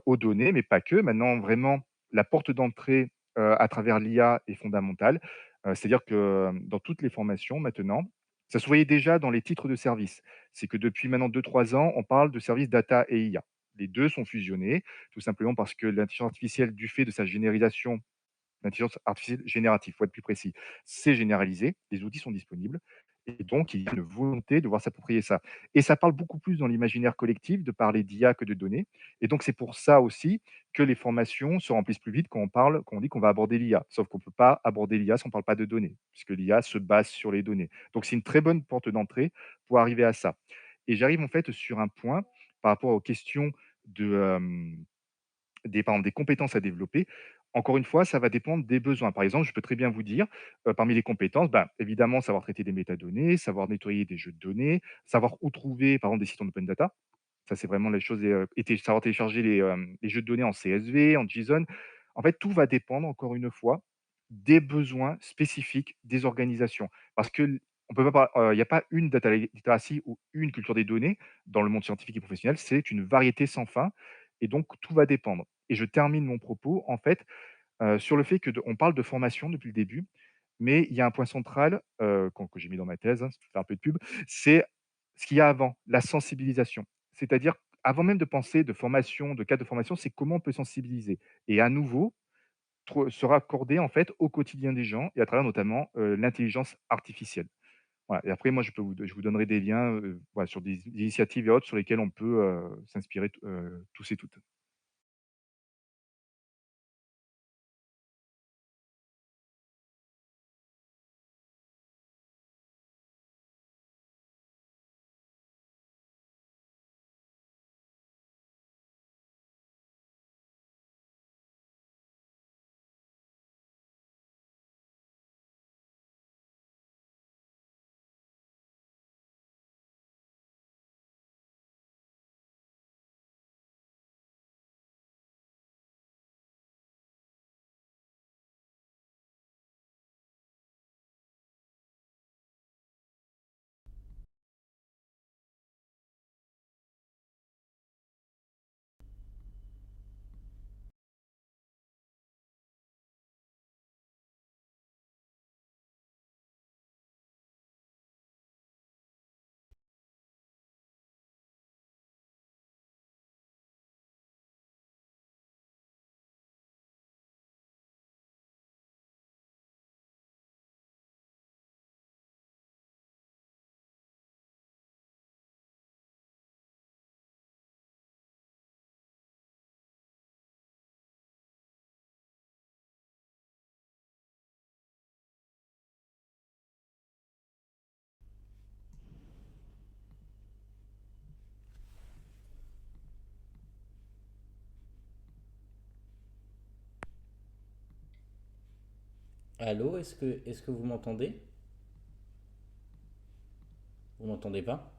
[SPEAKER 3] aux données, mais pas que. Maintenant, vraiment, la porte d'entrée à travers l'IA est fondamentale. C'est-à-dire que dans toutes les formations maintenant, ça se voyait déjà dans les titres de service. C'est que depuis maintenant 2 3 ans, on parle de services data et IA. Les 2 sont fusionnés, tout simplement parce que l'intelligence artificielle, du fait de sa généralisation, l'intelligence artificielle générative, il faut être plus précis, c'est généralisé, les outils sont disponibles et donc il y a une volonté de voir s'approprier ça. Et ça parle beaucoup plus dans l'imaginaire collectif de parler d'IA que de données et donc c'est pour ça aussi que les formations se remplissent plus vite quand on dit qu'on va aborder l'IA. Sauf qu'on ne peut pas aborder l'IA si on ne parle pas de données, puisque l'IA se base sur les données. Donc c'est une très bonne porte d'entrée pour arriver à ça. Et j'arrive en fait sur un point par rapport aux questions de, par exemple, des compétences à développer. Encore une fois, ça va dépendre des besoins. Par exemple, je peux très bien vous dire, parmi les compétences, bah, évidemment, savoir traiter des métadonnées, savoir nettoyer des jeux de données, savoir où trouver, par exemple, des sites en open data. Ça, c'est vraiment les choses, savoir télécharger les jeux de données en CSV, en JSON. En fait, tout va dépendre, encore une fois, des besoins spécifiques des organisations. Parce que on peut pas il y a pas une data literacy ou une culture des données dans le monde scientifique et professionnel, c'est une variété sans fin et donc tout va dépendre. Et je termine mon propos, en fait, sur le fait on parle de formation depuis le début, mais il y a un point central, que j'ai mis dans ma thèse, hein, ça fait un peu de pub, c'est ce qu'il y a avant, la sensibilisation. C'est-à-dire, avant même de penser de formation, de cadre de formation, c'est comment on peut sensibiliser et à nouveau, se raccorder, en fait, au quotidien des gens et à travers notamment, l'intelligence artificielle. Voilà et après moi je vous donnerai des liens, voilà, sur des initiatives et autres sur lesquelles on peut, s'inspirer tous et toutes.
[SPEAKER 1] Allô, est-ce que vous m'entendez? Vous m'entendez pas?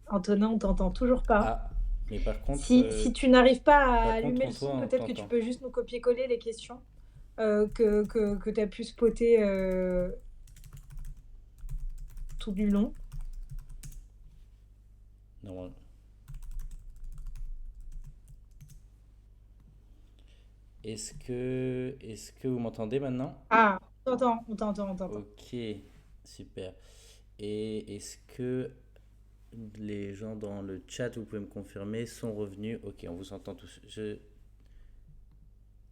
[SPEAKER 2] Antonin, on t'entend toujours pas.
[SPEAKER 1] Ah, mais
[SPEAKER 2] Si tu n'arrives pas à
[SPEAKER 1] par contre,
[SPEAKER 2] allumer le son,
[SPEAKER 1] Antoine, on
[SPEAKER 2] peut-être que tu
[SPEAKER 1] t'entend.
[SPEAKER 2] peux juste nous copier-coller les questions que tu as pu spotter tout du long.
[SPEAKER 1] Non. Est-ce que vous m'entendez maintenant?
[SPEAKER 2] Ah, on t'entend.
[SPEAKER 1] Ok, super. Et est-ce que les gens dans le chat, vous pouvez me confirmer, sont revenus? Ok, on vous entend tous.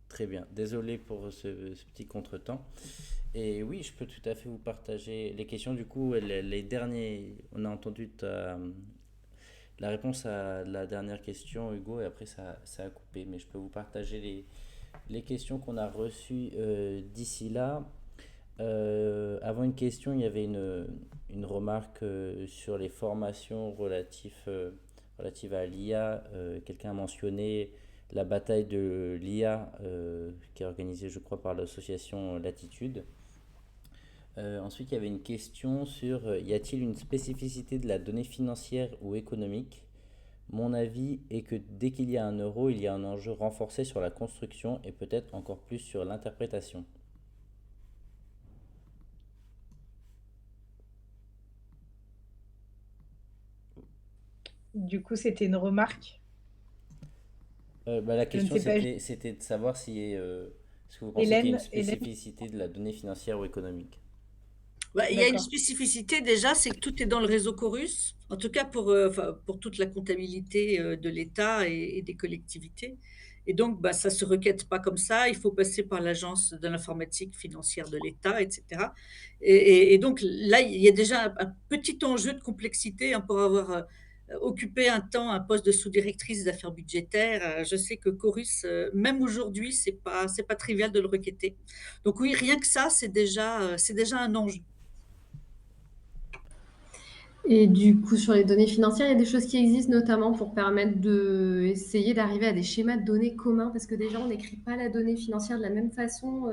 [SPEAKER 1] Très bien. Désolé pour ce petit contretemps. Et oui, je peux tout à fait vous partager les questions. Du coup, les derniers, on a entendu la réponse à la dernière question, Hugo, et après ça a coupé. Mais je peux vous partager les questions qu'on a reçues d'ici là. Avant une question, il y avait une remarque sur les formations relatives à l'IA. Quelqu'un a mentionné la bataille de l'IA qui est organisée, je crois, par l'association Latitude. Ensuite, il y avait une question sur y a-t-il une spécificité de la donnée financière ou économique? Mon avis est que dès qu'il y a un euro, il y a un enjeu renforcé sur la construction et peut-être encore plus sur l'interprétation.
[SPEAKER 2] Du coup, c'était une remarque.
[SPEAKER 1] La
[SPEAKER 2] Je ne
[SPEAKER 1] question
[SPEAKER 2] sais pas.
[SPEAKER 1] c'était de savoir si est-ce que vous pensez qu'il y a une
[SPEAKER 2] Hélène,
[SPEAKER 1] spécificité de la donnée financière ou économique.
[SPEAKER 4] Ouais, il y a une
[SPEAKER 2] d'accord.
[SPEAKER 4] spécificité déjà, c'est que tout est dans le réseau Chorus, en tout cas enfin, pour toute la comptabilité de l'État et des collectivités. Et donc, bah, ça se requête pas comme ça, il faut passer par l'Agence de l'informatique financière de l'État, etc. Et donc là, il y a déjà un petit enjeu de complexité, hein, pour avoir occupé un temps un poste de sous-directrice d'affaires budgétaires. Je sais que Chorus, même aujourd'hui, c'est pas trivial de le requêter. Donc oui, rien que ça, c'est déjà un enjeu.
[SPEAKER 5] Et du coup, sur les données financières, il y a des choses qui existent notamment pour permettre d'essayer d'arriver à des schémas de données communs, parce que déjà, on n'écrit pas la donnée financière de la même façon.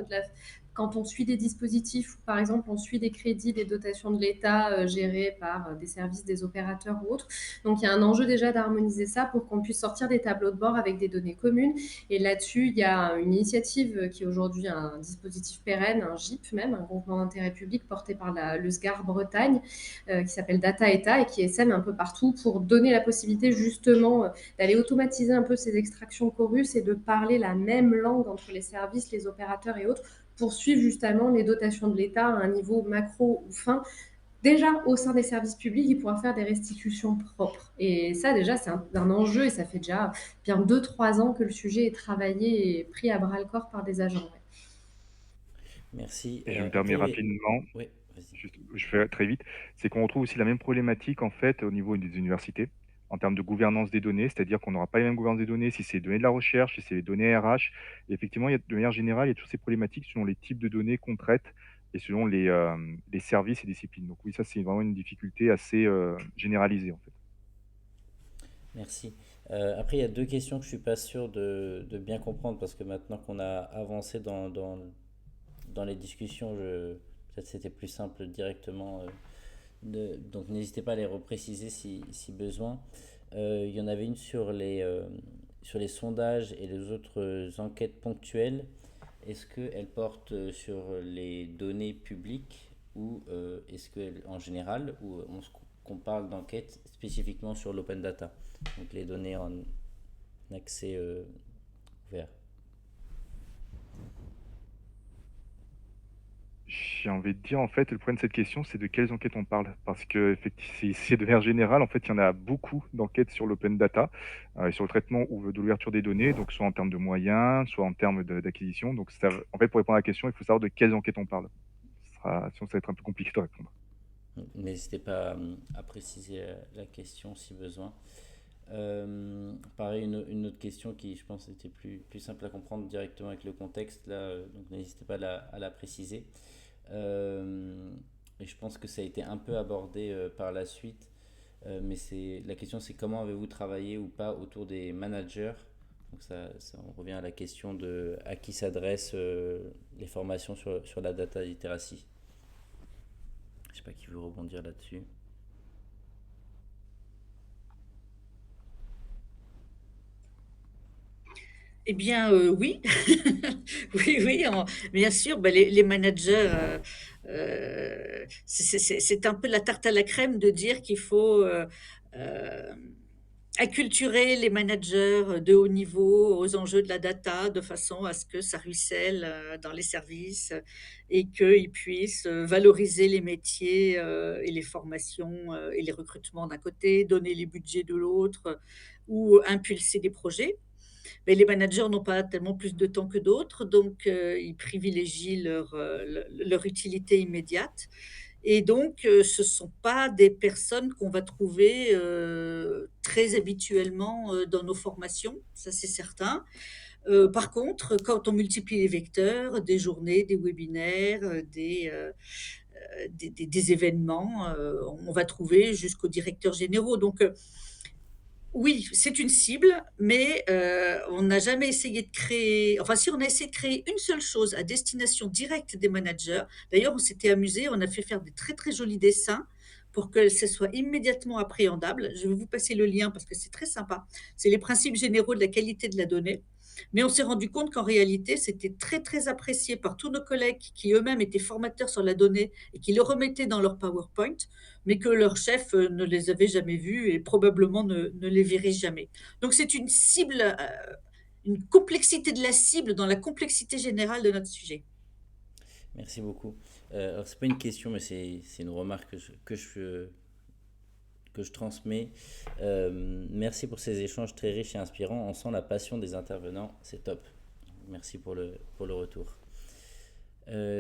[SPEAKER 5] quand on suit des dispositifs, par exemple, on suit des crédits, des dotations de l'État gérés par des services, des opérateurs ou autres. Donc, il y a un enjeu déjà d'harmoniser ça pour qu'on puisse sortir des tableaux de bord avec des données communes. Et là-dessus, il y a une initiative qui est aujourd'hui un dispositif pérenne, un GIP même, un groupement d'intérêt public porté par le SGAR Bretagne, qui s'appelle Data État et qui essaime un peu partout pour donner la possibilité justement d'aller automatiser un peu ces extractions Chorus et de parler la même langue entre les services, les opérateurs et autres pour suivre justement les dotations de l'État à un niveau macro ou fin. Déjà, au sein des services publics, il pourra faire des restitutions propres. Et ça, déjà, c'est un enjeu et ça fait déjà bien 2-3 ans que le sujet est travaillé et pris à bras-le-corps par des agents. Ouais.
[SPEAKER 1] Merci.
[SPEAKER 3] Et je me
[SPEAKER 1] Après,
[SPEAKER 3] permets rapidement,
[SPEAKER 1] oui, vas-y.
[SPEAKER 3] je fais très vite, c'est qu'on retrouve aussi la même problématique en fait au niveau des universités en termes de gouvernance des données, c'est-à-dire qu'on n'aura pas les mêmes gouvernances des données si c'est les données de la recherche, si c'est les données RH. Et effectivement, de manière générale, il y a toutes ces problématiques selon les types de données qu'on traite et selon les services et disciplines. Donc oui, ça c'est vraiment une difficulté assez généralisée en fait.
[SPEAKER 1] Merci. Après, il y a deux questions que je suis pas sûr de bien comprendre parce que maintenant qu'on a avancé dans les discussions, peut-être c'était plus simple directement. Donc n'hésitez pas à les repréciser si besoin. Il y en avait une sur les sondages et les autres enquêtes ponctuelles. Est-ce qu'elles portent sur les données publiques ou est-ce qu'en général, ou qu'on parle d'enquêtes spécifiquement sur l'open data, donc les données en accès ouvert?
[SPEAKER 3] J'ai envie de dire, en fait, le problème de cette question, c'est de quelles enquêtes on parle. Parce que c'est de manière générale, en fait, il y en a beaucoup d'enquêtes sur l'open data, sur le traitement ou de l'ouverture des données, donc soit en termes de moyens, soit en termes d'acquisition. Donc, en fait, pour répondre à la question, il faut savoir de quelles enquêtes on parle. Sinon, ça va être un peu compliqué de répondre.
[SPEAKER 1] N'hésitez pas à préciser la question si besoin. Pareil, une autre question qui, je pense, était plus simple à comprendre directement avec le contexte, là, donc n'hésitez pas à la préciser. Et je pense que ça a été un peu abordé par la suite, mais la question c'est comment avez-vous travaillé ou pas autour des managers. Donc on revient à la question de à qui s'adressent les formations sur la data literacy. Je sais pas qui veut rebondir là-dessus.
[SPEAKER 4] Eh bien, oui. Oui, oui, bien sûr, bah, les managers, c'est un peu la tarte à la crème de dire qu'il faut, acculturer les managers de haut niveau aux enjeux de la data, de façon à ce que ça ruisselle, dans les services, et qu'ils puissent, valoriser les métiers, et les formations, et les recrutements d'un côté, donner les budgets de l'autre, ou impulser des projets. Mais les managers n'ont pas tellement plus de temps que d'autres, donc ils privilégient leur utilité immédiate. Et donc, ce ne sont pas des personnes qu'on va trouver très habituellement dans nos formations, ça c'est certain. Par contre, quand on multiplie les vecteurs, des journées, des webinaires, des événements, on va trouver jusqu'aux directeurs généraux. Donc, oui, c'est une cible, mais on n'a jamais essayé de créer, enfin si, on a essayé de créer une seule chose à destination directe des managers. D'ailleurs, on s'était amusé, on a fait faire des très, très jolis dessins pour que ce soit immédiatement appréhendable. Je vais vous passer le lien parce que c'est très sympa. C'est les principes généraux de la qualité de la donnée. Mais on s'est rendu compte qu'en réalité, c'était très, très apprécié par tous nos collègues qui eux-mêmes étaient formateurs sur la donnée et qui le remettaient dans leur PowerPoint, mais que leurs chefs ne les avaient jamais vus et probablement ne les verraient jamais. Donc c'est une cible, une complexité de la cible dans la complexité générale de notre sujet.
[SPEAKER 1] Merci beaucoup. Alors c'est pas une question, mais c'est une remarque que je transmets. Merci pour ces échanges très riches et inspirants. On sent la passion des intervenants, c'est top. Merci pour le retour.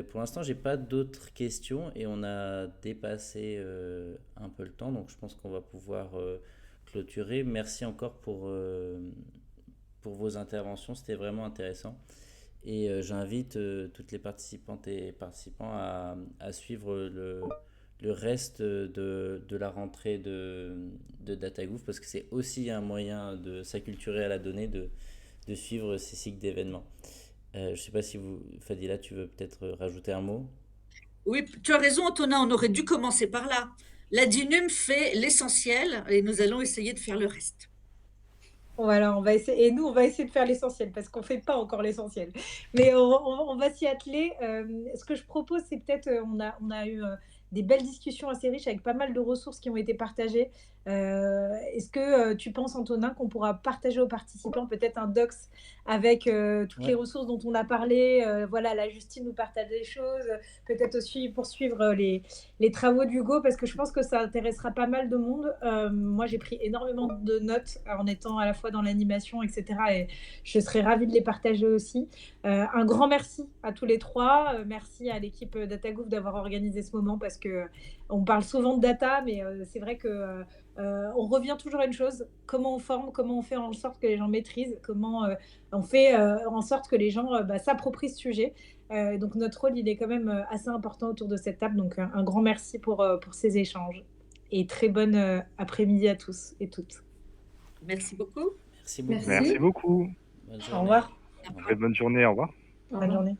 [SPEAKER 1] Pour l'instant, j'ai pas d'autres questions et on a dépassé un peu le temps, donc je pense qu'on va pouvoir clôturer. Merci encore pour vos interventions, c'était vraiment intéressant. Et j'invite toutes les participantes et participants à suivre le reste de la rentrée de DataGouv parce que c'est aussi un moyen de s'acculturer à la donnée, de suivre ces cycles d'événements. Je ne sais pas si Fadila, tu veux peut-être rajouter un mot?
[SPEAKER 4] Oui, tu as raison, Antonin, on aurait dû commencer par là. La DINUM fait l'essentiel et nous allons essayer de faire le reste.
[SPEAKER 2] Voilà, on va essayer et nous, on va essayer de faire l'essentiel parce qu'on fait pas encore l'essentiel. Mais on va s'y atteler. Ce que je propose, c'est peut-être, on a eu, des belles discussions assez riches avec pas mal de ressources qui ont été partagées. Est-ce que, tu penses, Antonin, qu'on pourra partager aux participants peut-être un docs avec, toutes les
[SPEAKER 1] Ouais.
[SPEAKER 2] ressources dont on a parlé? Voilà, la Justine nous partage des choses, peut-être aussi poursuivre, les travaux d'Hugo parce que je pense que ça intéressera pas mal de monde. Moi, j'ai pris énormément de notes en étant à la fois dans l'animation, etc. Et je serais ravie de les partager aussi. Un grand merci à tous les trois. Merci à l'équipe DataGouv d'avoir organisé ce moment parce que on parle souvent de data, mais c'est vrai que on revient toujours à une chose, comment on forme, comment on fait en sorte que les gens maîtrisent, comment on fait en sorte que les gens s'approprient ce sujet. Donc notre rôle, il est quand même assez important autour de cette table. Donc un grand merci pour ces échanges. Et très bonne après-midi à tous et toutes.
[SPEAKER 4] Merci beaucoup.
[SPEAKER 1] Merci beaucoup.
[SPEAKER 5] Merci.
[SPEAKER 3] Merci beaucoup.
[SPEAKER 1] Bonne
[SPEAKER 2] Au
[SPEAKER 1] journée.
[SPEAKER 2] revoir.
[SPEAKER 1] Au revoir.
[SPEAKER 3] Très bonne journée. Au revoir.
[SPEAKER 5] Au
[SPEAKER 2] Bonne
[SPEAKER 5] revoir.
[SPEAKER 2] journée.